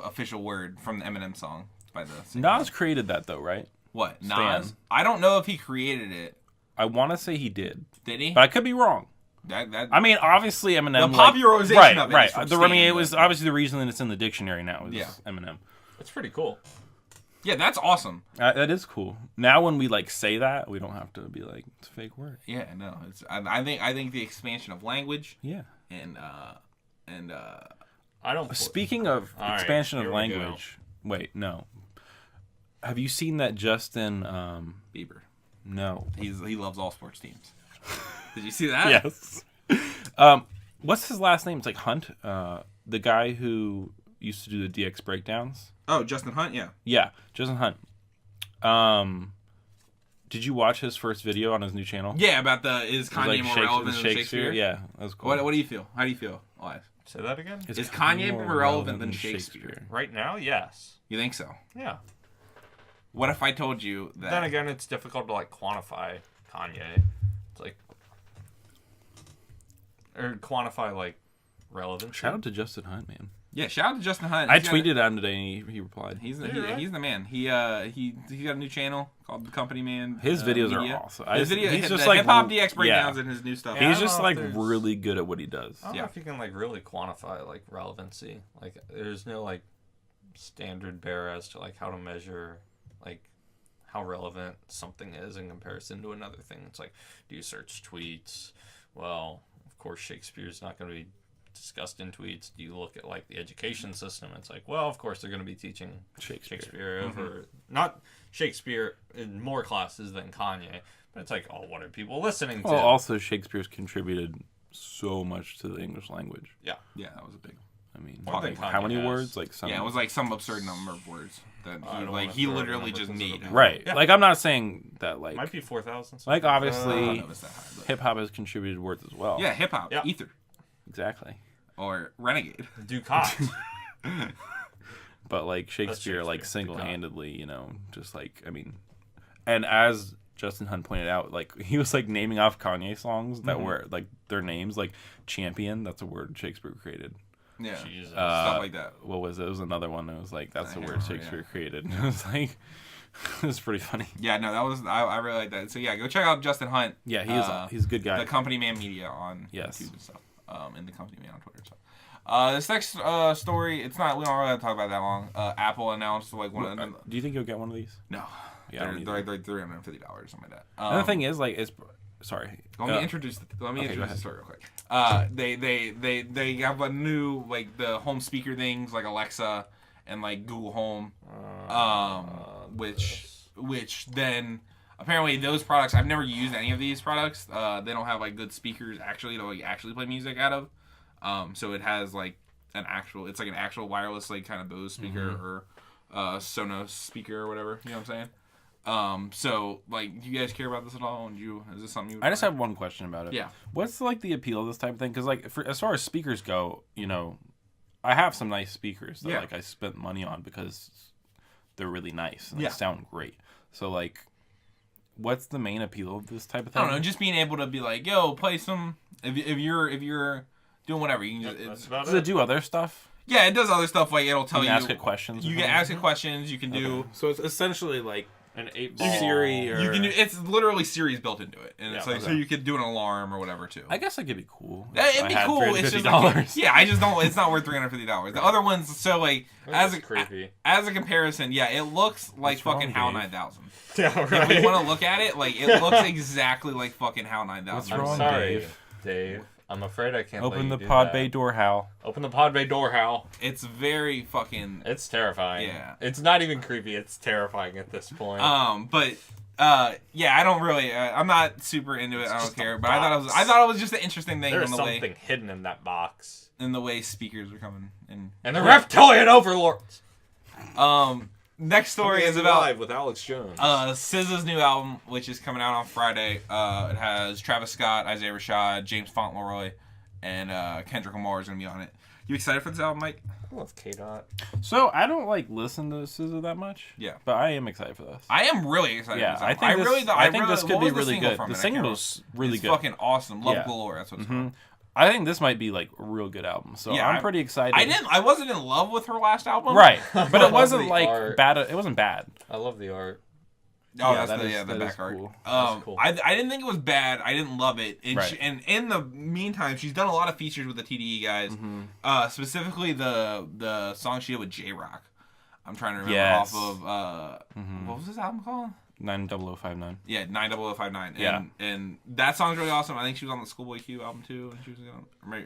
official word from the Eminem song by the same Nas created that though, right? What Stan. Nas? I don't know if he created it. I want to say he did, Did he? but I could be wrong. That I mean, obviously Eminem. The popularization right, of it right. is from I mean, Stan, it was but- obviously the reason that it's in the dictionary now. Is Yeah. Eminem. It's pretty cool. yeah, that's awesome. That is cool. Now, when we like say that, we don't have to be like it's a fake word. Yeah, no, it's I think the expansion of language Yeah. and I don't. Speaking of All right, expansion of here we go. language, wait, no. Have you seen that Justin? Bieber. No. He loves all sports teams. Did you see that? Yes. What's his last name? It's like Hunt. The guy who used to do the DX breakdowns. Oh, Justin Hunt. Yeah. Yeah, Justin Hunt. Did you watch his first video on his new channel? Yeah, about is It was Kanye more relevant than Shakespeare? Yeah, that was cool. What do you feel? How do you feel, Elias? Say that again. Is Kanye more relevant than Shakespeare? Right now, yes. You think so? Yeah. What if I told you that? Then again, it's difficult to like quantify Kanye. It's like, or quantify like relevance. Shout out to Justin Hunt, man. Yeah, shout out to Justin Hunt. I tweeted at him today and he replied. He's right? he's the man. He got a new channel called The Company Man. His videos Media. are awesome. His video, he's the just like hip hop DX breakdowns and his new stuff. Yeah, I He's don't just know if like there's- really good at what he does. I don't Yeah. know if you can like really quantify like relevancy. Like, there's no like standard bearer as to like how to measure like how relevant something is in comparison to another thing. It's like, do you search tweets? Well, of course, Shakespeare's not going to be discussed in tweets. Do you look at like the education system? It's like, well, of course they're going to be teaching Shakespeare over not Shakespeare in more classes than Kanye. But it's like, oh, what are people listening to? Well, also Shakespeare's contributed so much to the English language. Yeah, that was a big. I mean, More than how many Kanye has. words? Like some. Yeah, it was like some absurd number of words that I don't he wanna he throw literally number just because made. it'll be- Right. Yeah. Like I'm not saying that like Might be 4,000. like I don't obviously know if it's that high, but- hip hop has contributed words as well. Yeah, hip hop, Yeah. Ether, Exactly. or Renegade. Ducat. But like Shakespeare, like Shakespeare, single-handedly, you know, just like I mean, and as Justin Hunt pointed out, like he was like naming off Kanye songs that were like their names, like Champion. That's a word Shakespeare created. Yeah, Jesus. stuff like that. What was it? It was another one that was like that's the I word can't remember, Shakespeare created. It was like it was pretty funny. Yeah, no, that was I really like that. So yeah, go check out Justin Hunt. Yeah, he is. He's a good guy. The Company Man Media on Yes. YouTube and stuff. And the Company Man on Twitter. So. This next story, it's not. We don't really have to talk about it that long. Apple announced like one. Of Do you think you'll get one of these? No, Yeah, I don't they're either. like $350 or something like that. Another thing is like it's sorry. Let me introduce the ahead. story real quick. They have a new like the home speaker things like Alexa and like Google Home, which then apparently those products I've never used any of these products. They don't have like good speakers actually to like actually play music out of. So it has like an actual wireless like kind of Bose speaker or Sonos speaker or whatever. You know what I'm saying? So like, do you guys care about this at all? And is this something you? I just have one question about it. Yeah. What's like the appeal of this type of thing? Because like, as far as speakers go, I have some nice speakers that like I spent money on because they're really nice and they sound great. So like, what's the main appeal of this type of thing? I don't know, just being able to be like, yo, play some. If you're doing whatever, you can just. Does it do other stuff? Yeah, it does other stuff. Like it'll tell you. Ask it questions. You can ask it questions. You can do. Okay. So it's essentially like an 8-ball Siri, or you can do. It's literally Siri's built into it, and it's like okay. so you could do an alarm or whatever too. I guess it could be cool. It'd be cool. It's just like, I just don't. It's not worth $350. The other ones, so like creepy. As a comparison, it looks like fucking HAL 9000. Yeah, right. If you want to look at it, like it looks exactly like fucking HAL 9000. What's I'm wrong, sorry, Dave. I'm afraid I can't. Open the pod bay door, Hal. Open the pod bay door, Hal. It's very fucking. It's terrifying. Yeah. It's not even creepy. It's terrifying at this point. But I don't really. I'm not super into it. I don't care. But I thought it was just an interesting thing. There's something hidden in that box. In the way speakers are coming in. And the reptilian overlords. Next story is about Live with Alex Jones. SZA's new album, which is coming out on Friday. It has Travis Scott, Isaiah Rashad, James Fauntleroy, and Kendrick Lamar is gonna be on it. You excited for this album, Mike? I love K-Dot. So I don't listen to SZA that much. Yeah, but I am excited for this. I am really excited. Yeah, for this album. I think this could be really good. The single was really good. Fucking awesome. Love Galore. That's what it's called. I think this might be like a real good album. So I'm pretty excited. I wasn't in love with her last album. Right. But it wasn't like art. Bad. It wasn't bad. I love the art. Oh, yeah, that's the back art. Cool. Cool. I didn't think it was bad. I didn't love it. And, right. And in the meantime, she's done a lot of features with the TDE guys. Specifically the song she did with J-Rock. I'm trying to remember off of what was this album called? 90059. Yeah, 90059. Yeah. And that song's really awesome. I think she was on the Schoolboy Q album too. And she was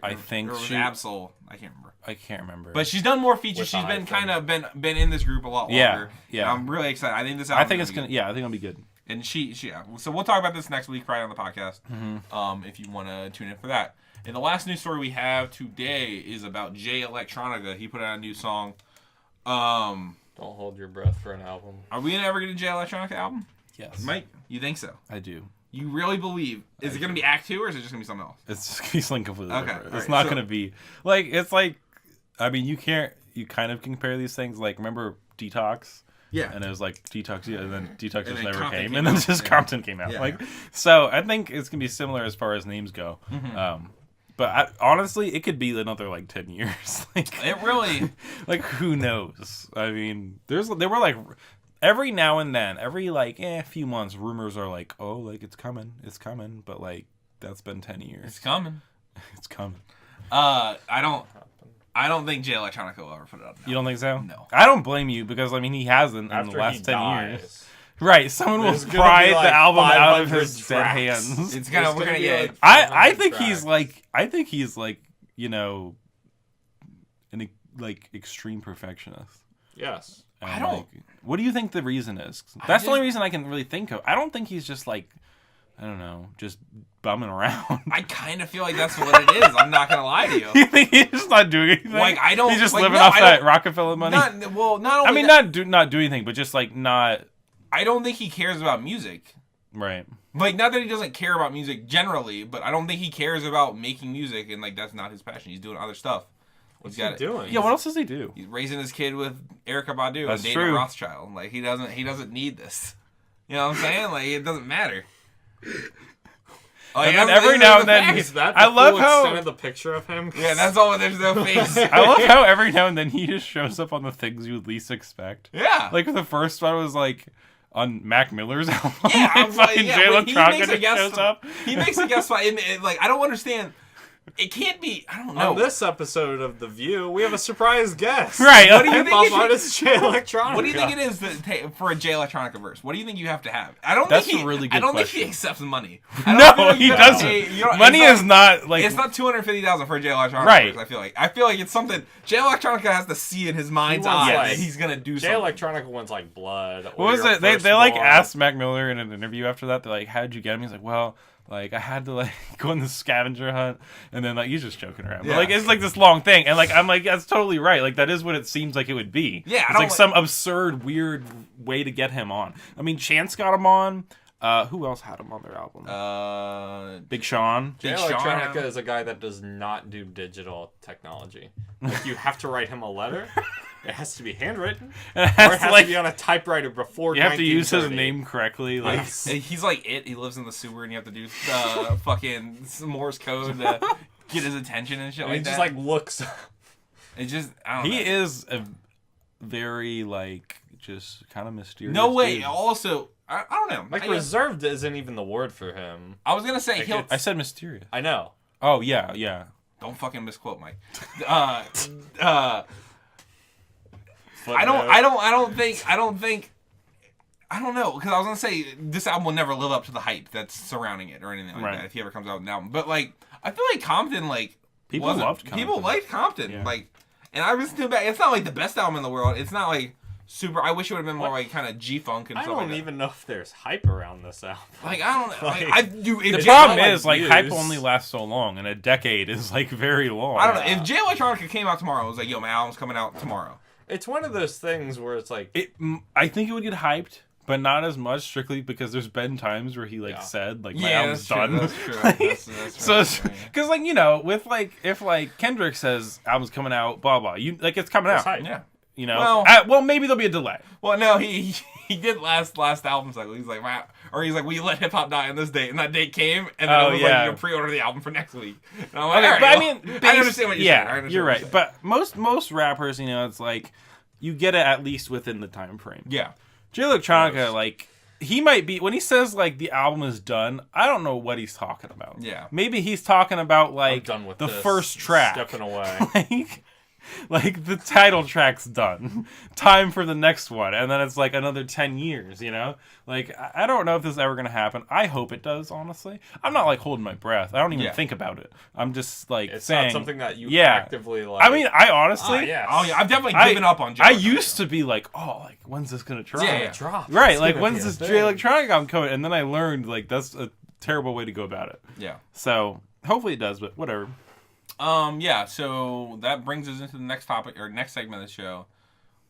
I think or was she Absol. I can't remember. But she's done more features. She's been kind of been in this group a lot longer. Yeah. I'm really excited. I think this album. I think it's gonna. Yeah, I think it'll be good. And she. So we'll talk about this next week, right on the podcast. If you want to tune in for that. And the last news story we have today is about Jay Electronica. He put out a new song. Don't hold your breath for an album. Are we ever get a Jay Electronica album? Yes. Mike, you think so? I do. You really believe? Is it going to be Act 2 or is it just going to be something else? It's just going to be something completely different. It's right. not going to be I mean, you kind of compare these things. Like, remember Detox? Yeah. And it was like Detox, and then Detox just never Compton came. And then just Compton came out. Yeah. So I think it's going to be similar as far as names go. But honestly, it could be another 10 years. It really, who knows? I mean, there were every now and then, every few months, rumors are it's coming, but that's been 10 years. It's coming. It's coming. I don't think Jay Electronica will ever put it up now. You don't think so? No. I don't blame you because he hasn't in the last 10 years. Right, someone will There's gonna pry be, the album out of 500 his dead tracks. hands. It's gonna we're gonna get. I think he's an extreme perfectionist. Yes. And I don't. What do you think the reason is? That's the only reason I can really think of. I don't think he's just I don't know, just bumming around. I kind of feel like that's what it is. I'm not gonna lie to you. You think he's just not doing anything? I don't. He's just living off that Rockefeller money. Not only. I mean, not do anything, but just not. I don't think he cares about music. Right. Not that he doesn't care about music generally, but I don't think he cares about making music, and that's not his passion. He's doing other stuff. What's he doing? Yeah, what else does he do? He's raising his kid with Erykah Badu and Dana Rothschild. He doesn't need this. You know what I'm saying? It doesn't matter. And then every now and then, I love how extent of the picture of him. Yeah, that's all. There's no face. I love how every now and then he just shows up on the things you would least expect. Yeah, the first one was on Mac Miller's album. Yeah, Jay Electronica shows up. He makes a guest spot. I don't understand. It can't be. I don't know. On this episode of The View, we have a surprise guest. Right. What do you think? Artist Jay Electronica. What do you think it is for a Jay Electronica verse? What do you think you have to have? I don't That's think a really good I don't question. think he accepts money. No, he doesn't. Money is not It's not $250,000 for a Jay Electronica right. verse. I feel like it's something Jay Electronica has to see in his mind's eye that he's gonna do Jay something. Jay Electronica wants blood. What was it? They asked Mac Miller in an interview after that. They're like, "How did you get him?" He's like, "Well, Like, I had to, like, go on the scavenger hunt, and then, like, he's just joking around. But, like, it's, like, this long thing, and, like, I'm like, that's totally right. Like, that is what it seems like it would be. Yeah, it's, like, some absurd, weird way to get him on. I mean, Chance got him on. Who else had him on their album? Big Sean. Jay Electronica is a guy that does not do digital technology. Like, you have to write him a letter. It has to be handwritten, or it has to be on a typeyewriter before. You have to use his name correctly. Like he's like He lives in the sewer, and you have to do fucking Morse code to get his attention and shit. And like he that. just like looks. It just I don't know. He is a very like just kind of mysterious. No way. Dude. Also, I don't know. Like reserved isn't even the word for him. I was gonna say like I said mysterious. I know. Oh yeah. Don't fucking misquote Mike. I don't know, because I was gonna say this album will never live up to the hype that's surrounding it or anything like that if he ever comes out with an album. But like, I feel like Compton, like people loved Compton. People liked Compton, like, and I was too bad. It's not like the best album in the world. It's not like super. I wish it would have been more like kind of G-funk and stuff. I don't even know if there's hype around this album. Like I don't know. The problem is like hype only lasts so long, and a decade is like very long. I don't know. If Jay Electronica came out tomorrow, it was like, yo, my album's coming out tomorrow. It's one of those things where it's like I think it would get hyped, but not as much strictly because there's been times where he like said like my album's done. That's true. That's so because like you know with like if like Kendrick says album's coming out blah blah you like it's coming out. Hype. Yeah. You know, well, maybe there'll be a delay. Well, no, he did last album cycle. He's like, wow. Or he's like, we let hip hop die on this date, and that date came, and then it was like, you pre-order the album for next week. And I'm like, okay, right, but I mean, I understand what you're saying. You're right. But most rappers, you know, it's like you get it at least within the time frame. Yeah, Jay Electronica, like he might be when he says like the album is done. I don't know what he's talking about. Yeah, maybe he's talking about like done with the first track, stepping away. Like the title track's done. Time for the next one. And then it's like another 10 years, you know? Like, I don't know if this is ever going to happen. I hope it does, honestly. I'm not like holding my breath. I don't even think about it. I'm just like it's saying. Not something that you actively like. I mean, I honestly. Oh, yeah. I've definitely given up on Jay. I used to be like, oh, like, when's this going to drop? Yeah. Drop. Right. It's like, when's this Jay Electronica album coming? And then I learned, like, that's a terrible way to go about it. Yeah. So, hopefully it does, but whatever. Yeah, so that brings us into the next topic, or next segment of the show,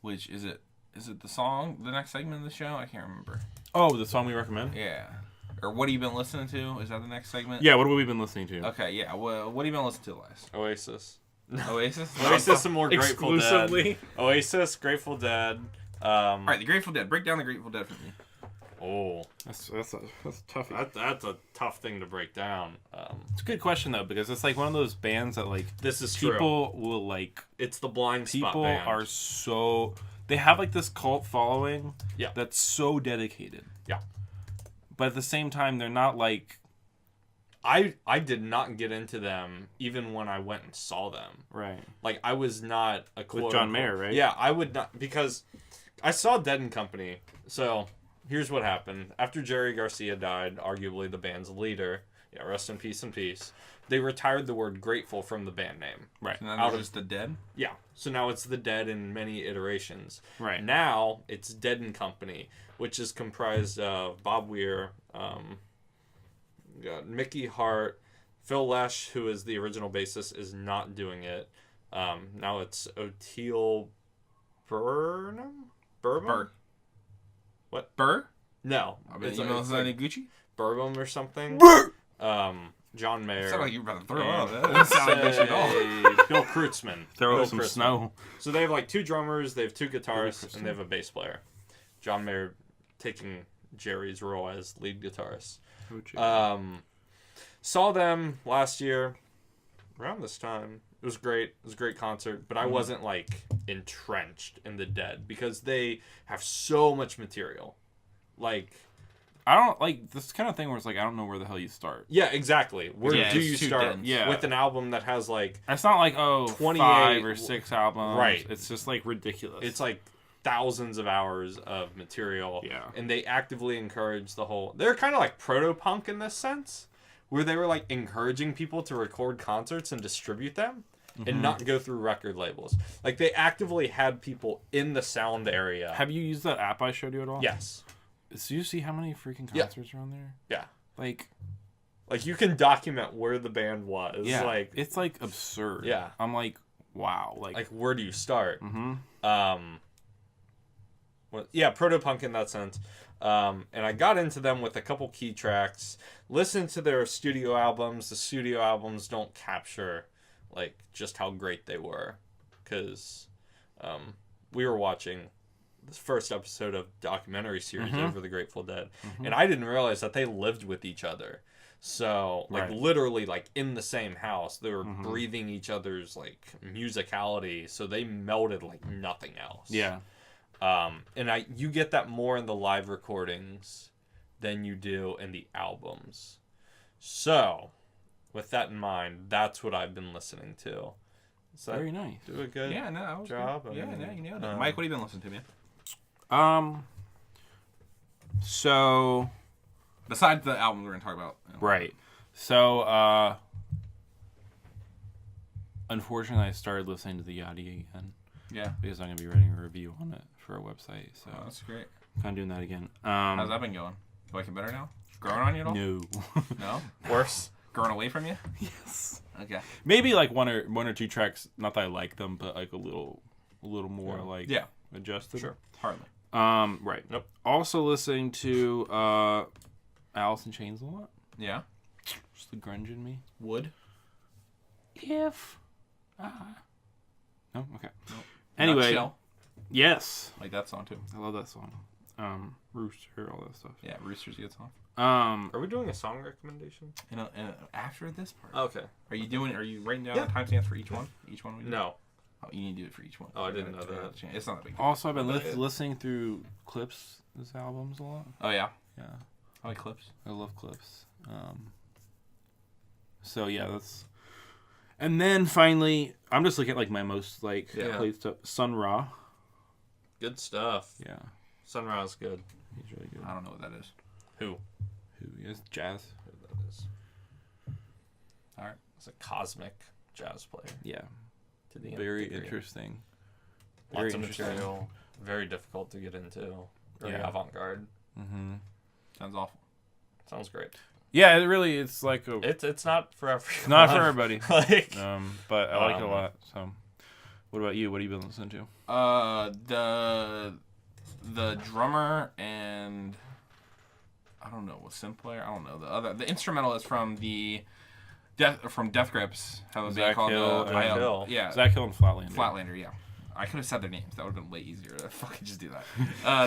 which is it the song, the next segment of the show? I can't remember. Oh, the song we recommend? Yeah. Or what have you been listening to? Is that the next segment? Yeah, what have we been listening to? Okay, yeah. Well, what have you been listening to, Elias? Oasis. Oasis and more Grateful Dead. Oasis, Grateful Dead. All right, the Grateful Dead. Break down the Grateful Dead for me. Oh, that's tough. That's a tough thing to break down. It's a good question though, because it's like one of those bands that like this is people will like. It's the blind spot people band. Are so they have like this cult following. Yeah, that's so dedicated. Yeah, but at the same time, they're not like. I did not get into them even when I went and saw them. Right. Like I was not a with John Mayer, right? Yeah, I would not because I saw Dead and Company. So. Here's what happened. After Jerry Garcia died, arguably the band's leader, rest in peace and peace, they retired the word Grateful from the band name. Right. So now it's the Dead? Yeah. So now it's the Dead in many iterations. Right. Now it's Dead and Company, which is comprised of Bob Weir, Mickey Hart, Phil Lesh, who is the original bassist, is not doing it. Now it's Oteil Burnham? Burr. What? Burr? No. It's like Gucci? Bourbon or something. Burr! John Mayer. It sounded like you were about to throw up. That doesn't sound like Gucci at all. Bill Kreutzmann. Throw some snow. So they have like 2 drummers, they have 2 guitarists, and they have a bass player. John Mayer taking Jerry's role as lead guitarist. Saw them last year around this time. It was great. It was a great concert, but I wasn't like entrenched in the Dead because they have so much material. Like I don't like this kind of thing where it's like I don't know where the hell you start. Yeah, exactly. Where do you start with an album that has like it's not like 5 or 6 albums. Right. It's just like ridiculous. It's like thousands of hours of material. Yeah. And they actively encourage the whole they're kind of like proto-punk in this sense. Where they were like encouraging people to record concerts and distribute them and not go through record labels. Like they actively had people in the sound area. Have you used that app I showed you at all? Yes. So you see how many freaking concerts are on there? Yeah. Like Like, you can document where the band was. Yeah, Like, it's like absurd. Yeah. I'm like, wow. Like where do you start? mm-hmm. Proto-punk in that sense. And I got into them with a couple key tracks. Listened to their studio albums. The studio albums don't capture, like, just how great they were. Because we were watching this first episode of documentary series over the Grateful Dead. And I didn't realize that they lived with each other. So, like, literally, like, in the same house, they were breathing each other's, like, musicality, so they melded like nothing else. Yeah. And you get that more in the live recordings than you do in the albums. So, with that in mind, that's what I've been listening to. Very nice. Do a good job. Good. Yeah, no, you nailed it. Mike, what have you been listening to, man? So... Besides the album we're going to talk about. Right. So, unfortunately, I started listening to the Yachty again. Yeah. Because I'm going to be writing a review on it for our website. So that's great. Kind of doing that again. How's that been going? Liking better now? Growing on you at all? No. No? Worse? Growing away from you? Yes. Okay. Maybe like one or two tracks, not that I like them, but like a little more adjusted. Sure. Hardly. Right. Nope. Also listening to Alice in Chains a lot. Yeah. Just the grunge in me. Wood. If. No. Okay. Nope. Anyway. Nutshell. Yes. Like that song too. I love that song. Rooster, all that stuff. Yeah, Rooster's a good song. Are we doing a song recommendation? After this part. Okay. Are you writing down timestamps for each one? Each one we do? No. Oh, you need to do it for each one. Oh, I didn't know that. It's not a big deal. Also, I've been listening through Clips' albums a lot. Oh, yeah? Yeah. I like Clips. I love Clips. So, yeah, that's... And then, finally, I'm just looking at, like, my most, like, played stuff. Sun Ra. Good stuff. Yeah. Sun Ra's good. He's really good. I don't know what that is. Who? He is jazz. Who that is. All right. It's a cosmic jazz player. Yeah. To the Very degree. interesting. Lots of material. Very difficult to get into. Very avant-garde. Mm-hmm. Sounds awful. Sounds great. Yeah, it's like a... It's not for everyone. Not for everybody. Like, but I like it a lot. So, what about you? What have you been listening to? The drummer and I don't know, synth player. I don't know the instrumentalist from Death Grips. How was it called? Zach Hill. Yeah, Zach Hill and Flatlander. Flatlander. Yeah. I could have said their names. That would have been way easier to fucking just do that.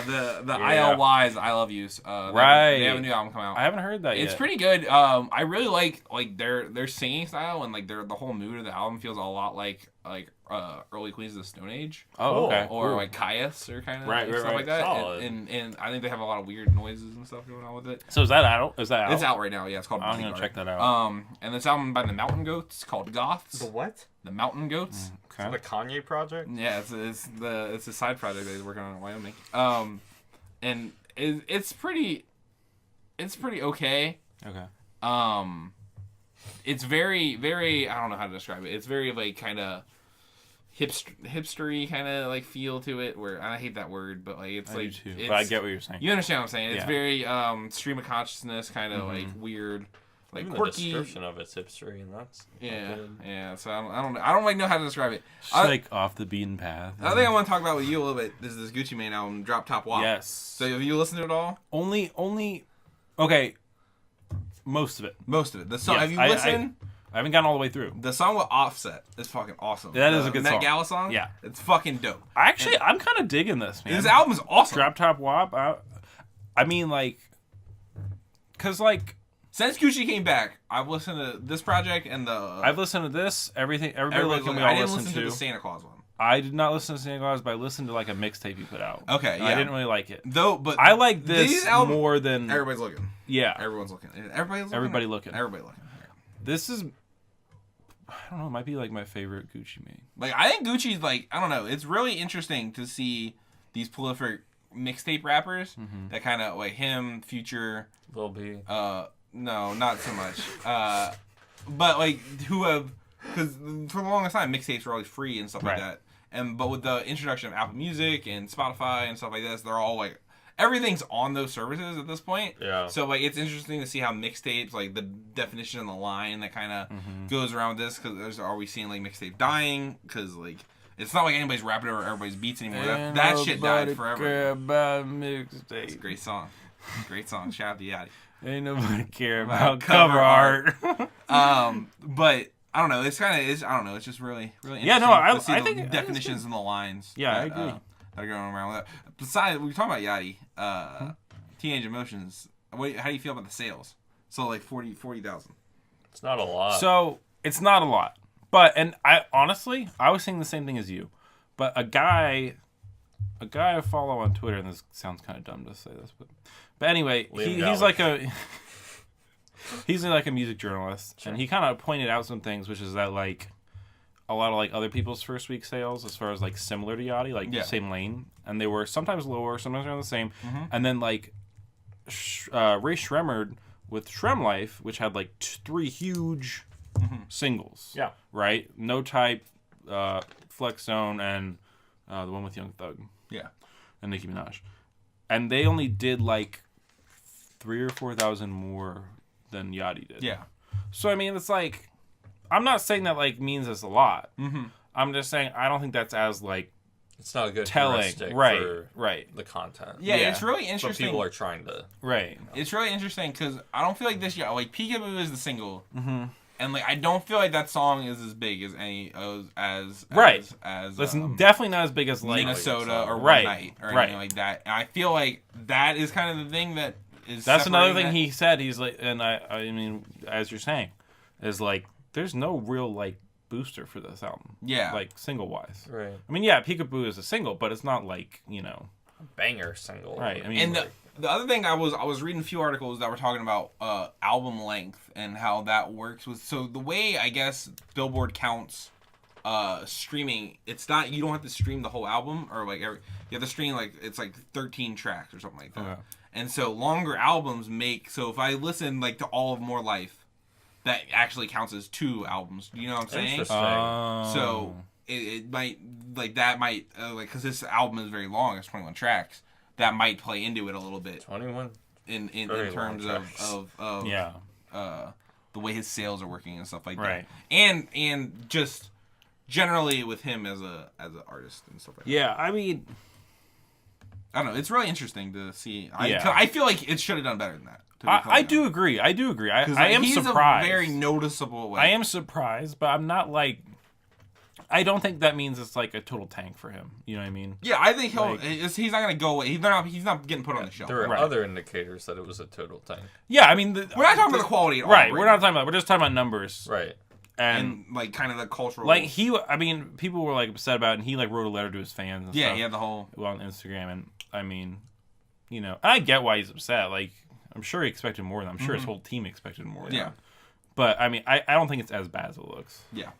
The ILY's I Love Yous. Right. They have a new album come out. I haven't heard that yet. It's pretty good. I really like their singing style and like the whole mood of the album feels a lot like early Queens of the Stone Age. Oh, okay. Or cool. like Caius or kind of stuff like that. Solid. And I think they have a lot of weird noises and stuff going on with it. So is that out? Is that out? It's out right now. Yeah, it's called. I'm gonna check that out. And this album by the Mountain Goats called Goths. The what? The Mountain Goats. Okay. The Kanye project? Yeah, it's a side project that he's working on in Wyoming. And it's pretty okay. Okay. It's very, very, I don't know how to describe it. It's very like kind of hipstery kind of like feel to it. Where I hate that word, but like it's I like do too, but I get what you're saying. You understand what I'm saying? It's Yeah. very stream of consciousness kind of like weird. Like even quirky. the description of it's hipstery, and that's not good. Yeah. So I don't like know how to describe it. Just like off the beaten path. I think I want to talk about with you a little bit. This is this Gucci Mane album, Drop Top Wop. Yes. So have you listened to it all? Only. Okay. Most of it. Most of it. The song. Yes, Have you listened? I haven't gotten all the way through. The song with Offset is fucking awesome. That is a good Met song. Gala song. Yeah. It's fucking dope. I'm kind of digging this, man. This album is awesome. Drop Top Wop. I mean, like, cause like. Since Gucci came back, I've listened to this project and I've listened to this, everything. Everybody's we I all didn't listen to the Santa Claus one. I did not listen to Santa Claus, but I listened to like a mixtape you put out. Okay, yeah. I didn't really like it. Though, but I like this more than everybody's looking. Yeah, everyone's looking. Everybody looking. This is, I don't know. It might be like my favorite Gucci Mane. Like I think Gucci's like I don't know. It's really interesting to see these prolific mixtape rappers that kind of like him, Future, Lil B. No, not so much. But like who have because for the longest time mixtapes were always free and stuff like that. But with the introduction of Apple Music and Spotify and stuff like this, they're all like everything's on those services at this point. Yeah. So like it's interesting to see how mixtapes, like the definition of the line that kind of goes around with this, because are we seeing like mixtape dying? Because like it's not like anybody's rapping over everybody's beats anymore. That shit died forever. Care about mixtape. It's a great song. Great song. Shout out to Yachty. Ain't nobody care about cover art. But I don't know. It's kind of I don't know. It's just really interesting. Yeah, no, to see I the think definitions and the lines. Yeah, that, I agree. That are going around with that. Besides, we were talking about Yachty. Teenage Emotions. How do you feel about the sales? So like 40,000. It's not a lot. So it's not a lot, but I honestly was saying the same thing as you, but a guy I follow on Twitter, and this sounds kind of dumb to say this, but anyway, he's like a music journalist, and he kind of pointed out some things, which is that like a lot of like other people's first week sales, as far as like similar to Yachty, like same lane, and they were sometimes lower, sometimes around the same, and then like Ray Shremmerd with Shrem Life, which had like 3 huge singles, right? No Type, Flex Zone, and the one with Young Thug, and Nicki Minaj, and they only did like 3,000 or 4,000 more than Yachty did. Yeah. So I mean, it's like, I'm not saying that like means it's a lot. I'm just saying I don't think that's as like it's not a good telling, heuristic right? For the content. Yeah, it's really interesting. But people are trying to It's really interesting because I don't feel like this year, like Peekaboo is the single, and like I don't feel like that song is as big as any as That's definitely not as big as like Minnesota or One Night or anything like that. And I feel like that is kind of the thing that is. That's another thing he said. He's like, and I mean, as you're saying, is like there's no real like booster for this album. Yeah, like single wise. Right. I mean, yeah, Peekaboo is a single, but it's not like a banger single. Right. I mean, and the other thing I was reading a few articles that were talking about album length and how that works with. So the way I guess Billboard counts streaming, it's not, you don't have to stream the whole album or like you have to stream like it's like 13 tracks or something like that. Okay. And so longer albums so if I listen like to All of More Life, that actually counts as 2 albums. Do you know what I'm saying? Interesting. So it might like that might like because this album is very long, it's 21 tracks. That might play into it a little bit. 21 in terms of the way his sales are working and stuff like that. And just generally with him as an artist and stuff like that. Yeah, I mean, I don't know. It's really interesting to see. I feel like it should have done better than that. I do agree. I am he's surprised. A very noticeable way. I am surprised, but I'm not like. I don't think that means it's like a total tank for him. You know what I mean? Yeah, I think he's not gonna go away. He's not getting put on the shelf. There are other indicators that it was a total tank. Yeah, I mean, we're not talking about the quality at all. Right, we're not talking about. We're just talking about numbers. Right. And like kind of the cultural. Like I mean, people were like upset about it, and he like wrote a letter to his fans. And stuff, he had the whole on Instagram, and I mean, I get why he's upset. Like, I'm sure he expected more. I'm sure his whole team expected more. Yeah. But I mean, I don't think it's as bad as it looks. Yeah.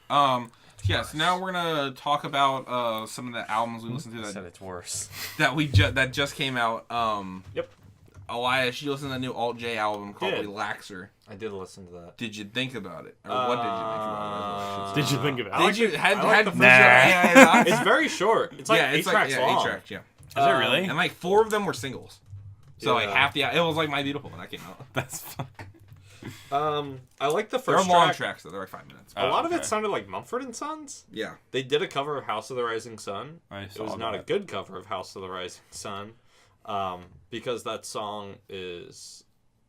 So now we're gonna talk about some of the albums we listened to. Said it's worse. That just came out. Yep. Elias, you listened to the new Alt J album called Relaxer. I did listen to that. Did you think about it, or what did you think about it? Did you think about it? Did you had It's very short. It's like 8 tracks long. 8 tracks. Yeah. Is it really? And like 4 of them were singles. So like half it was like My Beautiful when that came out. That's fun. I like the first They're long tracks though. They're like 5 minutes. A lot of it sounded like Mumford & Sons. Yeah. They did a cover of House of the Rising Sun. It was not a good cover of House of the Rising Sun. Because that song is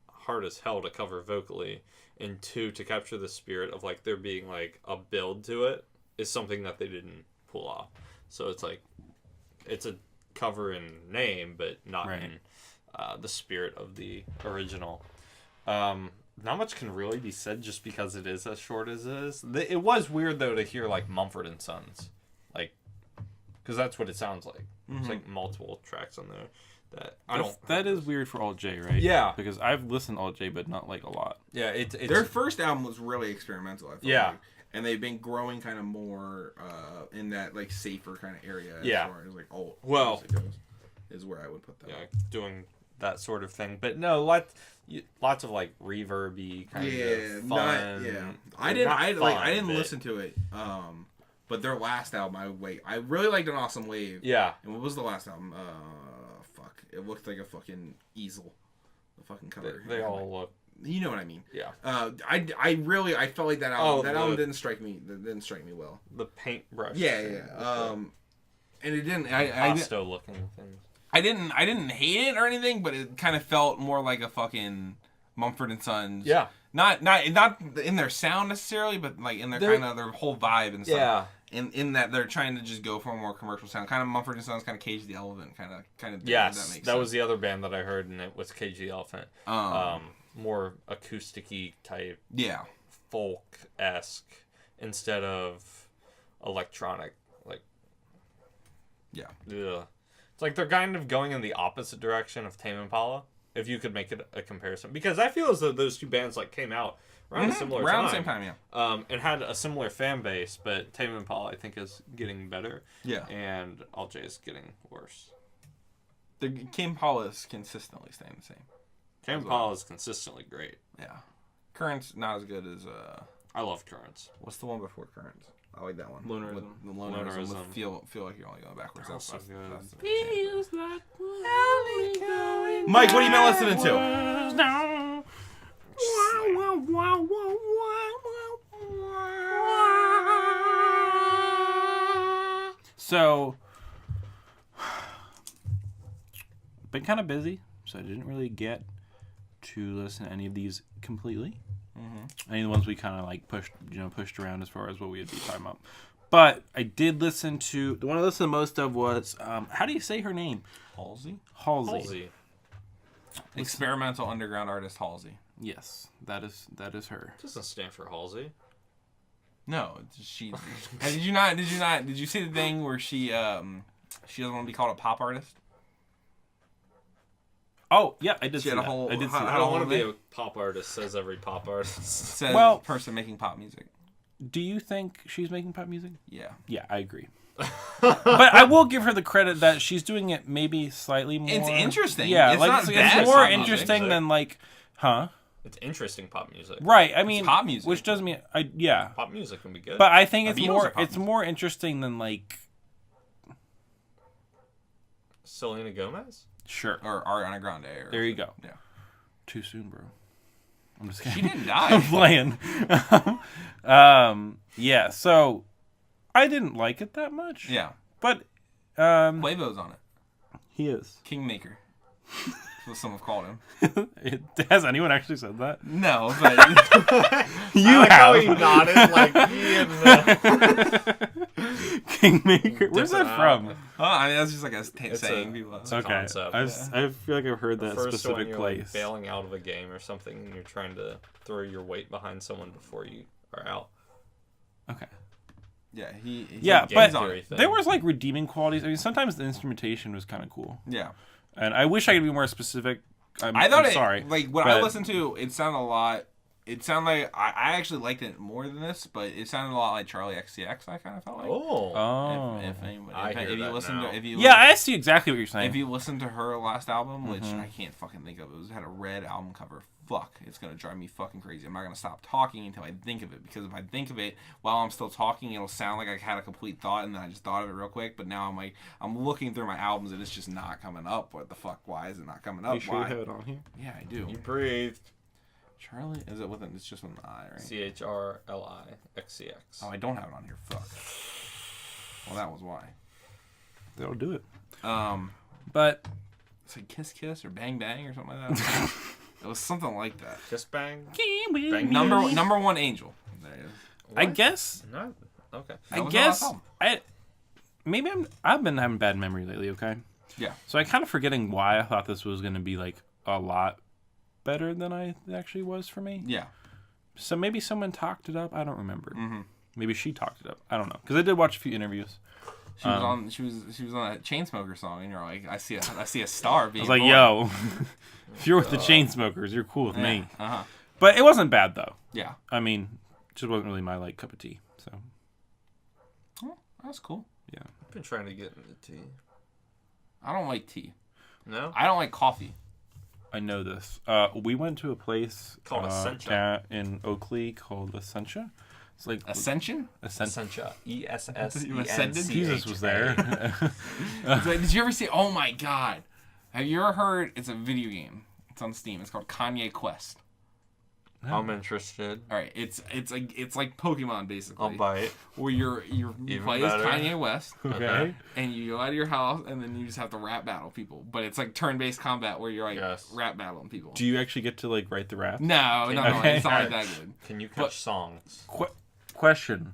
hard as hell to cover vocally, and 2, to capture the spirit of like there being like a build to it is something that they didn't pull off. So it's like it's a cover in name, but not in the spirit of the original. Not much can really be said just because it is as short as it is. It was weird though to hear like Mumford & Sons, like, because that's what it sounds like. It's like multiple tracks on there. That is weird for Alt J, right? Yeah. Because I've listened to Alt J, but not like a lot. Yeah, it's their first album was really experimental. I feel like. And they've been growing kind of more in that like safer kind of area. As far as like alt music goes, is where I would put that. Yeah, doing that sort of thing. But no, lots of like reverby kind of fun. I didn't listen to it. But their last album, I really liked An Awesome Wave. Yeah. And what was the last album? Fuck. It looked like a fucking easel. The fucking cover. They all look. You know what I mean? Yeah. I felt like that album. Oh, album didn't strike me. Didn't strike me well. The paintbrush. Yeah. And it didn't. Pasto looking things. I didn't hate it or anything, but it kind of felt more like a fucking Mumford and Sons. Yeah. Not in their sound necessarily, but like in their kind of their whole vibe and stuff. Yeah. In that they're trying to just go for a more commercial sound, kind of Mumford and Sons, kind of Cage the Elephant, kind of. Yes, that was the other band that I heard, and it was Cage the Elephant. More acousticy type. Yeah. Folk-esque instead of electronic. Like. Yeah. Ugh. It's like they're kind of going in the opposite direction of Tame Impala. If you could make it a comparison, because I feel as though those two bands like came out around a similar time. Around the same time, yeah. And had a similar fan base, but Tame Impala I think is getting better. Yeah. And Alt J is getting worse. The Tame Impala is consistently staying the same. Tame Impala is consistently great. Yeah. Current's not as good as I love Currents. What's the one before Currents? I like that one. Lonerism. The Lonerism. Lonerism. Feel like you're only going backwards. That's so good. Feels like only going Mike, what have you been listening to? down. So, been kind of busy, so I didn't really get to listen to any of these completely. Any of the ones we kind of like pushed around as far as what we would be talking about. But I did listen to the one I listened to most of was how do you say her name? Halsey. Experimental underground artist Halsey. Yes, that is her. It doesn't stand for Halsey. No, she. Did you see the thing where she doesn't want to be called a pop artist? Oh yeah, I did. She see had a that. whole. I did see I that. don't want to be a pop artist, says every pop artist. Says Well- person making pop music. Do you think she's making pop music? Yeah. Yeah, I agree. But I will give her the credit that she's doing it maybe slightly more. It's interesting. Yeah, It's like not it's bad. more It's not interesting music. than like, huh? It's interesting pop music. Right. I mean, pop music. which doesn't mean yeah. Pop music can be good. But I think The it's Beatles more are pop it's more interesting than like Selena Gomez? sure. Or Ariana Grande. There you go. Yeah. Too soon, bro. I'm just kidding. She didn't die. I'm playing. Yeah, so I didn't like it that much. Yeah. But Quavo's on it. he is. Kingmaker. That's what someone called him. Has anyone actually said that? No, but You like how he have. nodded like he and Kingmaker. Where's that Dipping from? out. I mean that's just like a saying. a- People. it's a Okay. concept. I feel like I've heard that refers to when specific you're place. like bailing out of a game or something and you're trying to throw your weight behind someone before you are out. Okay. Yeah, Yeah, game but theory thing. there was like redeeming qualities. I mean, sometimes the instrumentation was kind of cool, Yeah. and I wish I could be more specific. I thought I'm sorry. like when I but- listened to it sounded a lot. It sounded like I actually liked it more than this, but it sounded a lot like Charlie XCX. I kind of felt like. Oh. If anybody, I hear if you that listen now. to, if you Yeah, I see exactly what you're saying. if you listen to her last album, which I can't fucking think of, it had a red album cover. Fuck, it's gonna drive me fucking crazy. I'm not gonna stop talking until I think of it, because if I think of it while I'm still talking, it'll sound like I had a complete thought and then I just thought of it real quick. But now I'm looking through my albums and it's just not coming up. What the fuck? Why is it not coming up? you sure Why? you have it on here? Yeah, I do. You breathed. Charlie, is it with an? It's just with an I, right? CHRLIXCX. Oh, I don't have it on here. Fuck. Well, that was why. That'll do it. But it's like Kiss Kiss or Bang Bang or something like that. It was something like that. Kiss Bang? Bang Number one Angel. There it is. I What? guess. No. Okay. That I was the guess. last album. I've been having bad memory lately. Okay. Yeah. So I kind of forgetting why I thought this was going to be like a lot better than I actually was for me. Yeah. So maybe someone talked it up. I don't remember. Mm-hmm. Maybe she talked it up. I don't know, because I did watch a few interviews. She was on. She was on a Chainsmoker song, and you're like, I see a star I being. was like, born. yo, if you're with the Chainsmokers, you're cool with Yeah. me. Uh-huh. But it wasn't bad though. Yeah. I mean, it just wasn't really my like cup of tea. So Oh, that's cool. yeah. I've been trying to get into tea. I don't like tea. No? I don't like coffee. I know this. We went to a place Called Essentia. in Oakley called Essentia. It's like Ascension. Essentia. Ascended? ESSENCHA. Jesus was there. Did you ever see? Oh my god! Have you ever heard? It's a video game. It's on Steam. It's called Kanye Quest. No. I'm interested. All right, it's like Pokemon basically. I'll buy it. Where you play as Kanye West. Okay. And you go out of your house and then you just have to rap battle people. But it's like turn-based combat where you're like rap battling people. Do you actually get to like write the rap? No, Okay. It's not like that good. Can you catch songs? Question.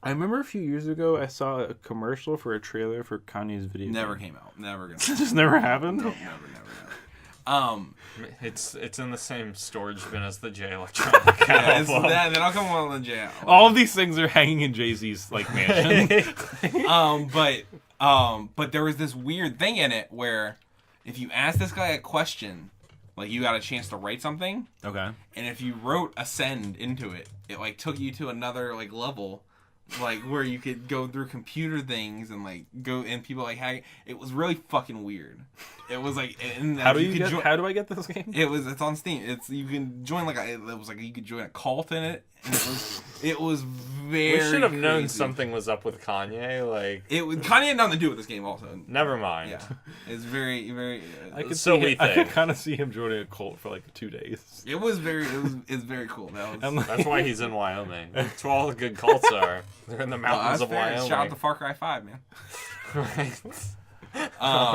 I remember a few years ago I saw a commercial for a trailer for Kanye's video. Never came out. Never gonna. It just never happened. Nope, never. It's in the same storage bin as the J Electronic album. Then I'll come on the J. All of these things are hanging in Jay-Z's like mansion. But there was this weird thing in it where if you ask this guy a question, like you got a chance to write something. Okay. And if you wrote ascend into it, it like took you to another like level. Like where you could go through computer things and like go and people like hack. It was really fucking weird. It was like how do I get this game? It's on Steam. You can join you could join a cult in it. And it was very. We should have crazy. known something was up with Kanye. Like Kanye had nothing to do with this game. Also, never mind. Yeah, it's very very. I could kind of see him joining a cult for like 2 days. It's very cool. That's why he's in Wyoming. That's where all the good cults are. They're in the mountains of Wyoming. Shout out to Far Cry 5, man. Right.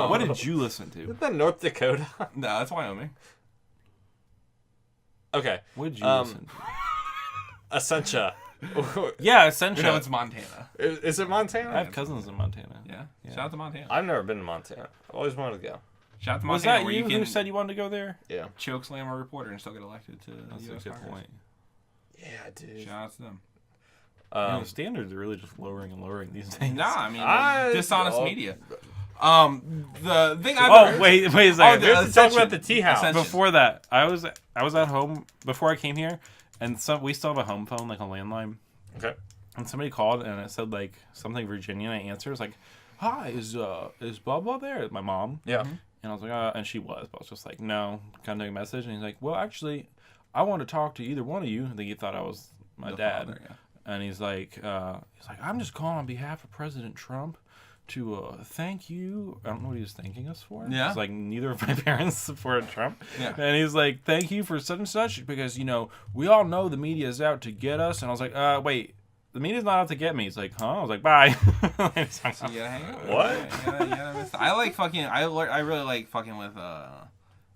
What did you listen to? Isn't that North Dakota? No, that's Wyoming. Okay. What did you listen to? Essentia. Yeah, Essentia. No, it's Montana. Is it Montana? I have cousins in Montana. Yeah. Shout out to Montana. I've never been to Montana. I've always wanted to go. Shout out to Montana. Was that where you can who said you wanted to go there? Yeah. Chokeslam a reporter and still get elected to That's the US a good Congress. point. Yeah, dude. Shout out to them. The standards are really just lowering and lowering these days. Nah, I mean, dishonest media. The thing wait a second. We have to talk about the tea house. Before that, I was at home before I came here, and we still have a home phone, like a landline. Okay. And somebody called, and it said like something Virginia, and I answered. It was like, "Hi, is blah blah there?" My mom. Yeah. And I was like, and she was, but I was just like, no, kind of a message, and he's like, well, actually, I want to talk to either one of you. I think he thought I was my dad. Father, yeah. And he's like, I'm just calling on behalf of President Trump to thank you. I don't know what he was thanking us for. Yeah. It's like neither of my parents supported Trump. Yeah. And he's like, thank you for such and such because, we all know the media is out to get us. And I was like, wait, the media's not out to get me. He's like, huh? I was like, bye. So you gotta hang out. What? I like fucking. I really like fucking with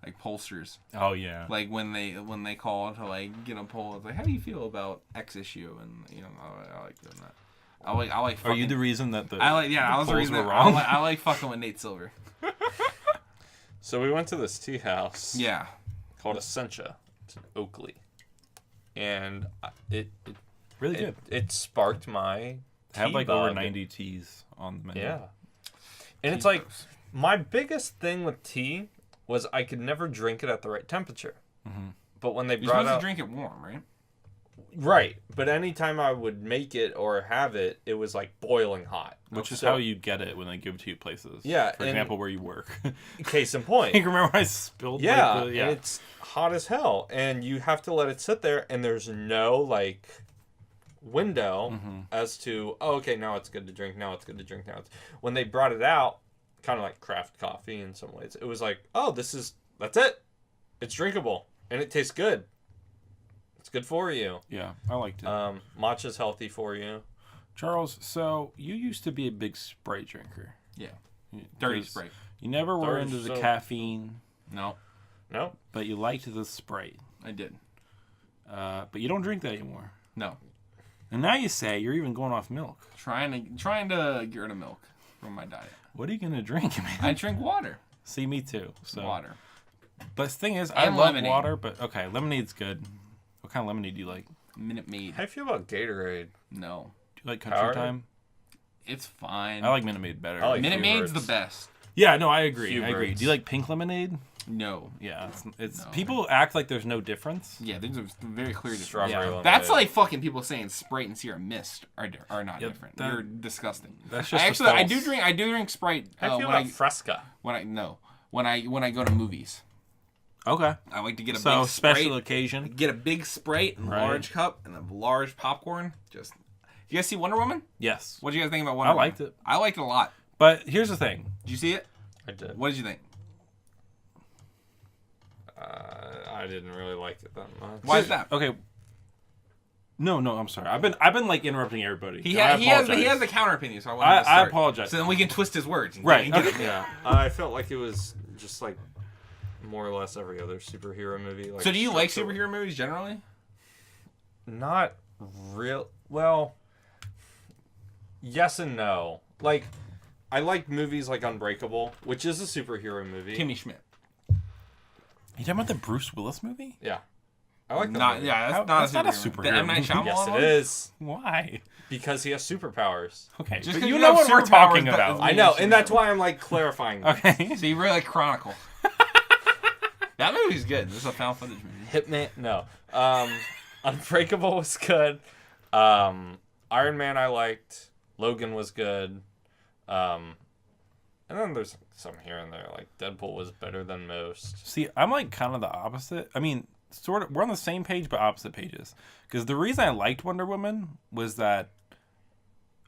like pollsters. Oh yeah. Like when they call to like get a poll, it's like, how do you feel about X issue? And I like doing that. I like. Fucking, are you the reason that the I was the reason were that wrong? I like fucking with Nate Silver. So we went to this tea house. Yeah. Called Essentia. It's in Oakley, and it really good. It sparked my. I have like bug. over 90 teas on the menu. Yeah. And it's like my biggest thing with tea was I could never drink it at the right temperature. Mm-hmm. But when they You're brought supposed out, to drink it warm, right? Right, but anytime I would make it or have it, it was like boiling hot. Which is how you get it when they give it to you places. Yeah, For example, where you work. Case in point. You remember I spilled? Yeah, and it's hot as hell, and you have to let it sit there, and there's no like window as to okay, now it's good to drink. Now it's good to drink. When they brought it out, kind of like craft coffee in some ways. It was like, oh, that's it. It's drinkable and it tastes good. It's good for you. Yeah, I liked it. Matcha's healthy for you. Charles, so you used to be a big Sprite drinker. Yeah. Dirty Sprite. You never were into the caffeine. No. No. But you liked the Sprite. I did. But you don't drink that anymore. No. And now you say you're even going off milk. Trying to get rid of milk from my diet. What are you going to drink, man? I drink water. See, me too. So. Water. But the thing is, And I love lemonade. water, but okay, lemonade's good. What kind of lemonade do you like? Minute Maid. How do you feel about Gatorade? No. Do you like Country Powerade? Time? It's fine. I like Minute Maid better. I like Minute Maid's Hubert's. the best. Yeah, no, I agree. Hubert's. I agree. Do you like pink lemonade? No. Yeah, it's No. people act like there's no difference. Yeah, there's a very clear difference. Strawberry Yeah. lemonade. That's like fucking people saying Sprite and Sierra Mist are not Yeah, different. that- You're disgusting. That's just I do drink Sprite How do you feel about Fresca? when I go to movies. Okay. I like to get a So big special Sprite, occasion. get a big Sprite and a large cup and a large popcorn. Just, you guys see Wonder Woman? Yes. What did you guys think about Wonder Woman? I liked it. I liked it a lot. But here's the thing. Did you see it? I did. What did you think? I didn't really like it that much. Why is that? Okay. No, I'm sorry. I've been like interrupting everybody. He has the counter opinion, so I apologize. So then we can twist his words. Right. Okay. Yeah. I felt like it was just like more or less every other superhero movie. Like, so do you like superhero movies generally? Not real. Well, yes and no. Like, I like movies like Unbreakable, which is a superhero movie. Kimmy Schmidt. You talking about the Bruce Willis movie? Yeah. I like that Not movie. yeah, That's not not a a superhero. superhero The M. Night movie. Shyamalan Yes, one? it is. Why? Because he has superpowers. Okay, Just but 'cause you you know have what we're superpowers talking doesn't about. mean- I know, and that's why I'm like clarifying. Okay. So you really like Chronicle. That movie's good. This is a found footage movie. Hitman, no. Unbreakable was good. Iron Man I liked. Logan was good. And then there's some here and there. Like Deadpool was better than most. See, I'm like kind of the opposite. I mean, sort of. We're on the same page, but opposite pages. Because the reason I liked Wonder Woman was that.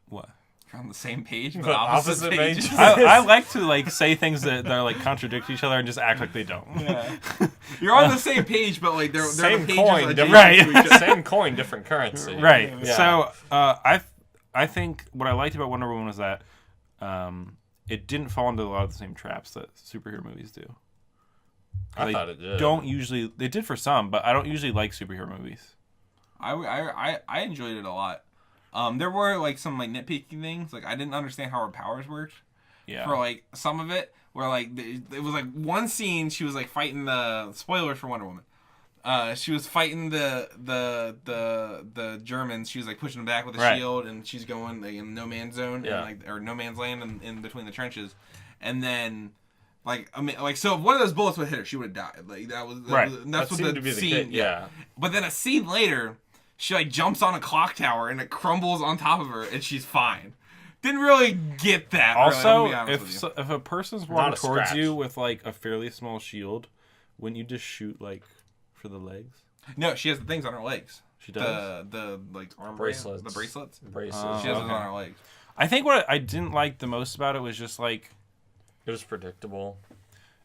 What? You're on the same page, but But opposite opposite pages. pages. I like to like say things that are like contradict each other and just act like they don't. Yeah. You're on the same page, but like they're Same the pages coin, adjacent different, Right. to each other. same coin, different currency. Right. Yeah. So I think what I liked about Wonder Woman was that it didn't fall into a lot of the same traps that superhero movies do. I thought it did. Don't usually. They did for some, but I don't usually like superhero movies. I enjoyed it a lot. There were like some like nitpicky things. Like I didn't understand how her powers worked. Yeah. For like some of it, where like it was like one scene she was like fighting the spoilers for Wonder Woman. She was fighting the Germans. She was like pushing them back with a shield, and she's going like in no man's zone, and, like or no man's land in between the trenches, and then. Like I mean, like so, if one of those bullets would hit her, she would have died. Like that was that's what seemed the to be the scene. case, yeah. But then a scene later, she like jumps on a clock tower and it crumbles on top of her, and she's fine. Didn't really get that. Also, really, I'm gonna be honest with you. if a person's walking a towards scratch. you with like a fairly small shield, wouldn't you just shoot like for the legs? No, she has the things on her legs. She does. The like arm Bracelets. the bracelets. Braces. She has okay. those on her legs. I think what I didn't like the most about it was just like It was predictable.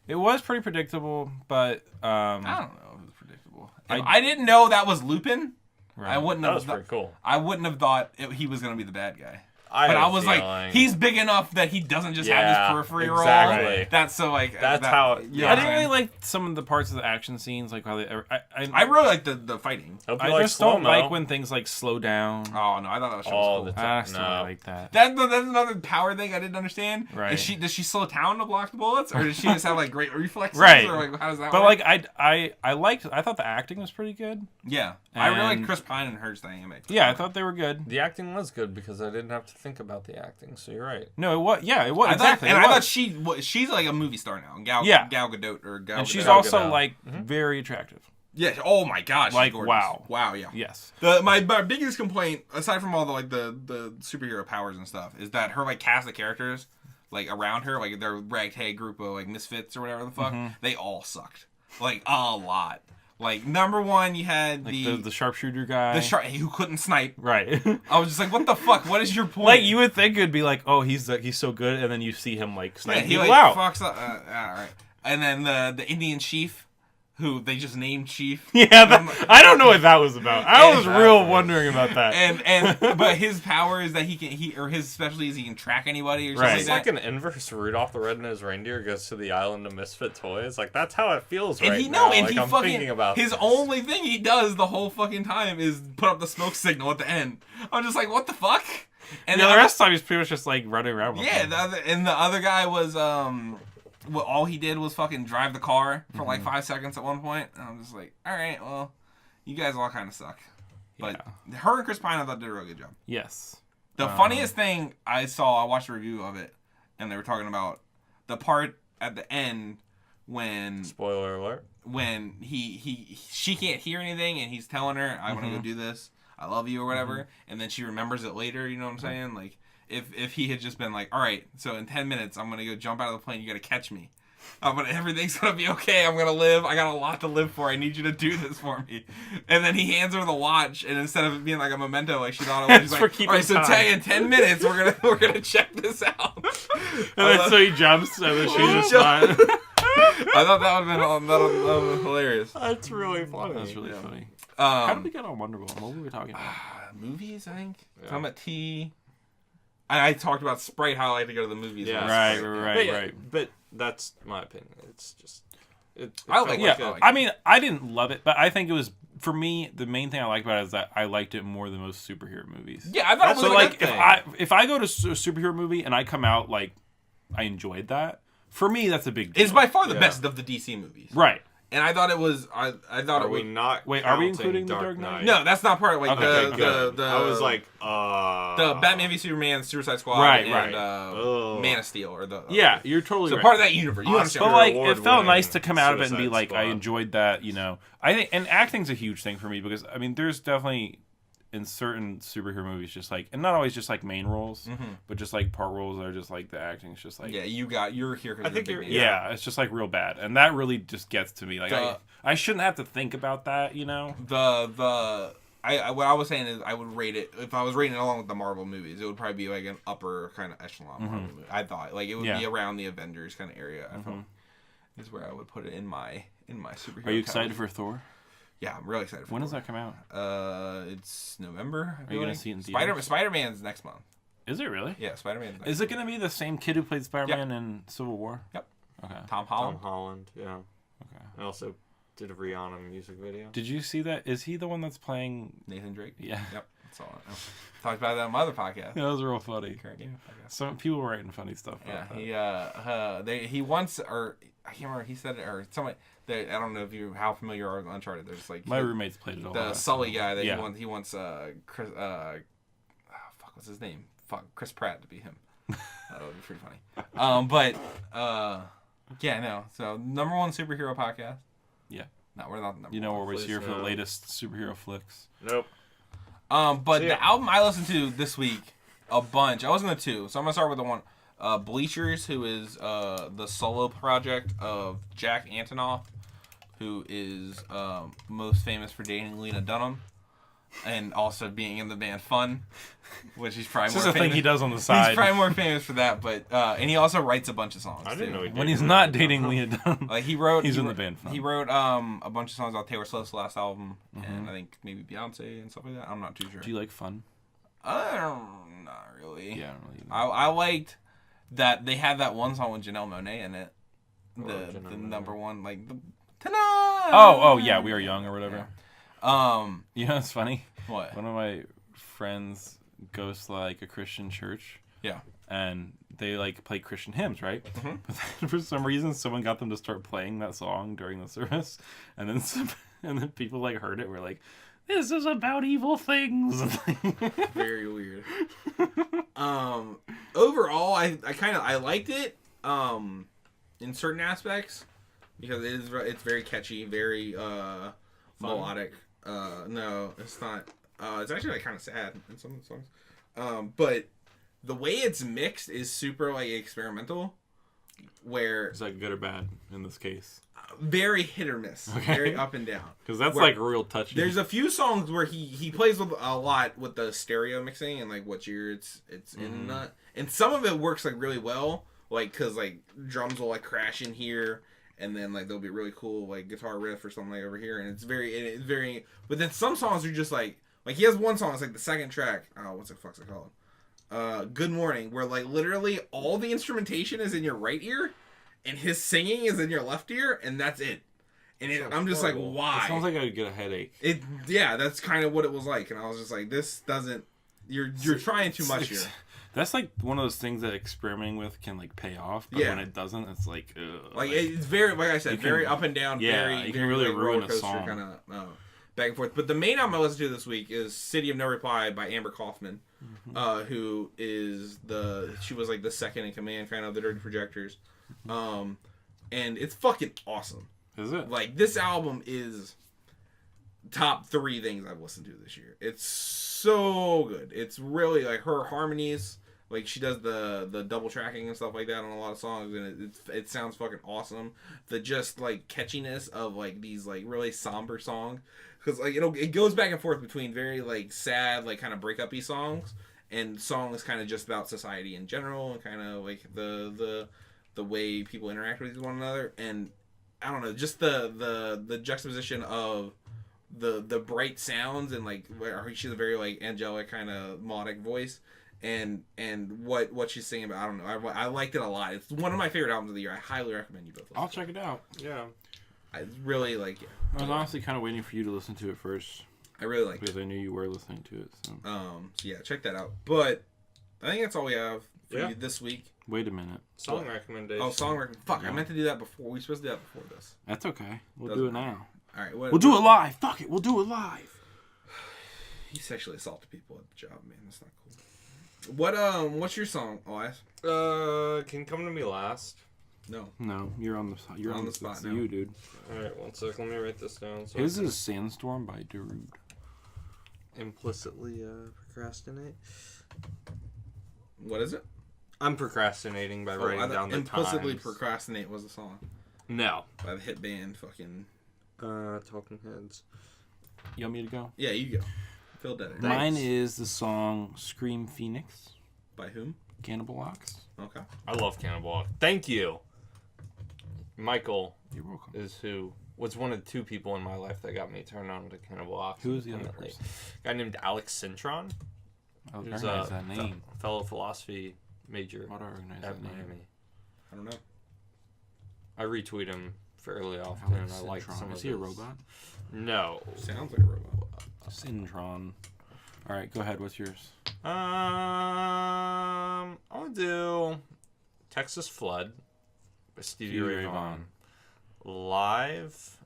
it was pretty predictable, but I don't know if it was predictable. I didn't know that was Lupin. right. I wouldn't That have. was pretty cool. I wouldn't have thought he was gonna be the bad guy. I But had I a was feeling. like, he's big enough that he doesn't just have Yeah, his periphery exactly. roll. That's so like That's that, how- Yeah, I didn't really like some of the parts of the action scenes, like how they. I really like the fighting. Hope you I like just don't slow-mo. like when things like slow down. Oh no, I thought that was so All cool. the I still No. don't like that. That's another power thing I didn't understand. Right. Does she slow down to block the bullets, or does she just have like great reflexes? Right. Or like how does that But work? like I thought the acting was pretty good. Yeah, I really like And- Chris Pine and her dynamic. Yeah, I thought they were good. The acting was good because I didn't have to think about the acting. So you're right. No, it was. Yeah, it was I exactly. thought, and it I was. thought she's like a movie star now. Gal Gadot or Gal. And she's Gadot. also Gadot. like very attractive. Yeah. Oh my gosh. Like, she's gorgeous. wow. Wow. Yeah. Yes. My biggest complaint, aside from all the like the superhero powers and stuff, is that her like cast of characters, like around her, like their ragtag group of like misfits or whatever the fuck, they all sucked, like a lot. Like number one, you had Like the sharpshooter guy. who couldn't snipe. Right. I was just like, what the fuck? What is your point? Like you would think it'd be like, oh, he's so good, and then you see him like yeah, snipe he people like out. fucks up. All right, and then the Indian chief, who they just named Chief. Yeah, I don't know what that was about. I was real wondering about that. But his power is that his specialty is he can track anybody or something Right. It's like like that. an inverse Rudolph the Red-Nosed Reindeer goes to the island of misfit toys. Like that's how it feels And right he now. and Like he I'm fucking thinking about his this. only thing he does the whole fucking time is put up the smoke signal at the end. I'm just like, what the fuck? And the rest of the time he's pretty much just like running around. With yeah, him. the other guy was well, all he did was fucking drive the car for like 5 seconds at one point. And I'm just like, all right, well, you guys all kind of suck. But her and Chris Pine, I thought did a really good job. Yes. The funniest thing I watched a review of it, and they were talking about the part at the end when Spoiler alert. when she can't hear anything and he's telling her, I want to go do this, I love you or whatever, and then she remembers it later, you know what I'm saying? Like if he had just been like, all right, so in 10 minutes I'm gonna go jump out of the plane, you gotta catch me, Everything's gonna be okay. I'm gonna live. I got a lot to live for. I need you to do this for me. And then he hands her the watch, and instead of it being like a memento, like she thought it was, she's like, all right, so in 10 minutes, we're gonna check this out. And then so he jumps, and then she's just fine. I thought that would have been hilarious. That's really funny. That's really funny. How did we get on Wonderwall? What were we talking about? Movies, I think. Yeah. Talking about tea. I talked about Sprite, how I like to go to the movies. Yeah, right. But that's my opinion. It's just... I like it. I mean, I didn't love it, but I think it was... For me, the main thing I like about it is that I liked it more than most superhero movies. Yeah, I thought it was so, like, if I go to a superhero movie and I come out, like, I enjoyed that, for me, that's a big deal. It's by far the best of the DC movies. Right. And I thought it was. I thought it was. Wait, are we including the Dark Knight? No, that's not part of like the. I was like, the Batman v Superman, Suicide Squad, and Man of Steel, or the. Yeah, you're totally right. Part of that universe. You understand? But like, it felt nice to come out of it and be like, I enjoyed that. You know, I think, and acting's a huge thing for me because I mean, there's definitely in certain superhero movies, just like, and not always just like main roles, but just like part roles that are just like the acting's just like, you're here. I think you're. Yeah, it's just like real bad, and that really just gets to me. Like, I shouldn't have to think about that, you know. What I was saying is I would rate it if I was rating it along with the Marvel movies. It would probably be like an upper kind of echelon Marvel movie. I thought like it would be around the Avengers kind of area. I felt is where I would put it in my superhero. Are you excited for Thor? Yeah, I'm really excited for When Thor. does that come out? It's November. Are you going to see it in theaters? Spider-Man's next month. Is it really? Yeah, Spider-Man's next month. Is it going to be the same kid who played Spider-Man in Civil War? Yep. Okay. Tom Holland, yeah. Okay. I also did a Rihanna music video. Did you see that? Is he the one that's playing... Nathan Drake? Yeah. Yep. That's all I know. Talked about that on my other podcast. That was real funny. Current Game podcast. Some people were writing funny stuff about that. He once, or I can't remember, he said it, or somebody... I don't know if you how familiar you are with Uncharted. There's like my roommates played it all. The Sully guy that he wants Chris what's his name? Chris Pratt to be him. That would be pretty funny. So number one superhero podcast. Yeah. No, we're not the number. You know, we're always here for the latest superhero flicks. Nope. But the album I listened to this week a bunch. I was in the two, so I'm gonna start with the one. Bleachers, who is the solo project of Jack Antonoff, who is most famous for dating Lena Dunham, and also being in the band Fun, which he's probably more famous. This is a thing he does on the side. He's probably more famous for that, but and he also writes a bunch of songs. I didn't know when he's not dating Lena Dunham. Like he's in the band Fun. He wrote a bunch of songs about Taylor Swift's last album, and I think maybe Beyonce and stuff like that. I'm not too sure. Do you like Fun? Not really. Yeah, I don't really. I liked that they had that one song with Janelle Monáe in it. The number one, like the ta-da! Oh yeah, We Are Young or whatever. Yeah. You know what's funny? What? One of my friends goes to like a Christian church. Yeah. And they like play Christian hymns, right? Mm-hmm. But then for some reason, someone got them to start playing that song during the service, and then people like heard it. Were like, "This is about evil things." Very weird. Overall, I liked it. In certain aspects, because it's very catchy, very melodic. No, it's not. It's actually like kind of sad in some of the songs. But the way it's mixed is super like experimental. Where is that good or bad in this case? Very hit or miss, very up and down. Because that's like real touchy. There's a few songs where he plays with a lot with the stereo mixing and like what year it's in that, and some of it works like really well, like because like drums will like crash in here, and then like there'll be really cool like guitar riff or something like over here, and it's very. But then some songs are just like he has one song, it's like the second track. Oh, what's the fuck's it called? Good Morning, where like literally all the instrumentation is in your right ear. And his singing is in your left ear, and that's it. And I'm just horrible. Like, why? It sounds like I would get a headache. Yeah, that's kind of what it was like. And I was just like, this doesn't... You're trying too much here. That's like one of those things that experimenting with can like pay off, but when it doesn't, it's like... like it's very, like I said, very up and down. Yeah, you can really like, ruin a song. Kind of back and forth. But the main album I listened to this week is City of No Reply by Amber Kaufman, who is she was like the second in command kind of the Dirty Projectors. And it's fucking awesome. Is it? Like, this album is top 3 things I've listened to this year. It's so good. It's really, like, her harmonies, Like she does the double tracking and stuff like that on a lot of songs, and it sounds fucking awesome. The just like catchiness of like these like really somber songs, because like it goes back and forth between very like sad like kind of breakup-y songs and songs kind of just about society in general and kind of like the way people interact with one another. And I don't know, just the juxtaposition of the bright sounds and like she's a very like angelic kind of melodic voice. And what she's singing about, I don't know. I liked it a lot. It's one of my favorite albums of the year. I highly recommend you both listen. I'll check it out. Yeah. I really like it. I was honestly kind of waiting for you to listen to it first. I really like it. Because I knew you were listening to it. So yeah, check that out. But I think that's all we have for you this week. Wait a minute. Song recommendation. Oh, song recommendation. Fuck, I meant to do that before. We were supposed to do that before this. That's okay. We'll do it now. All right. We'll do it live. Fuck it. We'll do it live. You sexually assaulted people at the job, man. That's not cool. What's your song, Elias? Can Come to Me Last? No, you're on the spot now. You, dude. Alright, 1 sec. Let me write this down. So His is Sandstorm by Darude. Implicitly procrastinate. What is it? I'm procrastinating by writing down the Implicitly times. Procrastinate was the song. No. By the hit band fucking... Talking Heads. You want me to go? Yeah, you go. Phil did it. Mine is the song Scream Phoenix. By whom? Cannibal Ox. Okay. I love Cannibal. Thank you. Michael You're welcome. was one of the 2 people in my life that got me turned on to Cannibal Ox. Who was the other person? A guy named Alex Cintron. I would recognize that name. Fellow philosophy major Why do I recognize at that name? Miami. I don't know. I retweet him fairly often, and I like some of Is he a robot? No. Sounds like a robot. Cintron. All right, go ahead. What's yours? I'm gonna do Texas Flood by Stevie Ray Vaughan live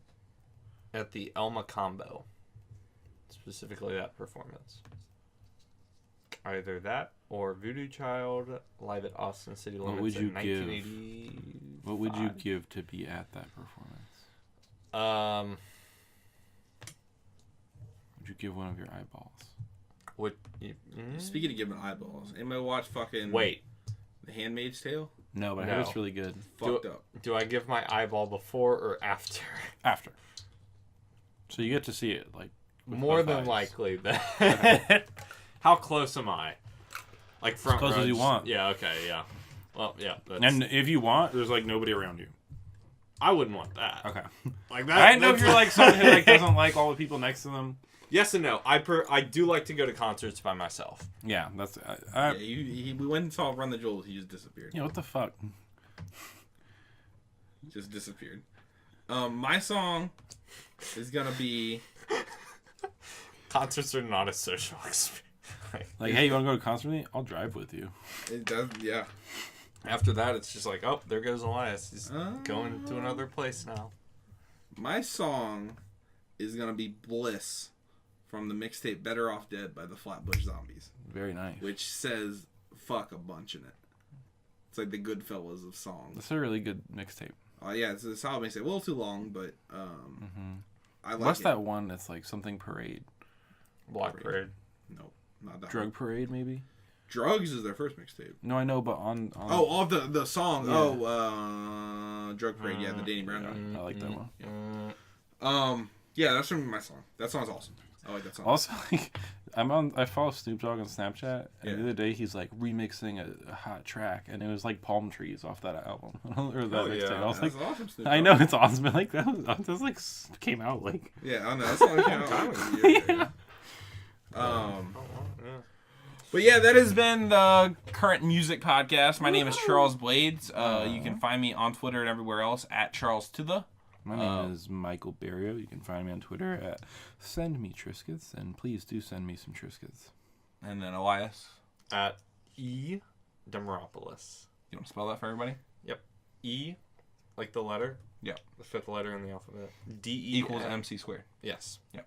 at the Elma Combo. Specifically, that performance. Either that or Voodoo Child live at Austin City Limits. What would you in give? 1985. What would you give to be at that performance? Would you give one of your eyeballs? Speaking of giving eyeballs, anybody watch fucking... Wait. The Handmaid's Tale? No, but I heard it's really good. Fucked up. Do I give my eyeball before or after? After. So you get to see it, like... More than likely. That. How close am I? Like front as close as you want. Yeah, okay, yeah. Well, yeah. And if you want, there's like nobody around you. I wouldn't want that. Okay. Like that. I know if you're like someone who like doesn't like all the people next to them. Yes and no. I do like to go to concerts by myself. Yeah, that's. We went and saw Run the Jewels. He just disappeared. Yeah, what the fuck? Just disappeared. My song is gonna be. Concerts are not a social experience. Like, hey, you want to go to a concert with me? I'll drive with you. It does, yeah. After that, it's just like, oh, there goes Elias. He's going to another place now. My song is gonna be Bliss from the mixtape Better Off Dead by the Flatbush Zombies. Very nice. Which says fuck a bunch in it. It's like the Goodfellas of songs. That's a really good mixtape. Yeah, it's a solid mixtape. A little too long, but I like What's it. that one that's like something parade? Block Parade. No, not that Drug one. Parade, maybe? Drugs is their first mixtape. No, I know, but on Oh, the song. Yeah. Drug Parade. Yeah, the Danny Brown one. I like that one. Yeah, that's from my song. That song's awesome. I like that song. Also, like, I follow Snoop Dogg on Snapchat, and Yeah. the other day he's like remixing a hot track, and it was like palm trees off that album or that mixtape. yeah. I was That's like, awesome, Snoop I Dogg. know it's awesome, but like that's like came out like. Yeah, I know. That's all I came out with a year ago. Yeah. But yeah, that has been the Current Music Podcast. My name is Charles Blades. You can find me on Twitter and everywhere else at Charles to the. My name is Michael Barrio. You can find me on Twitter at Send Me Triscuits, and please do send me some Triscuits. And then Elias. At E. Demeropoulos. You want to spell that for everybody? Yep. E, like the letter. Yep. The 5th letter in the alphabet. D-E Equals MC squared. Yes. Yep.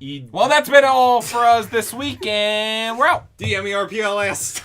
E. Well, that's been all for us this week, and we're out. D-M-E-R-P-L-S.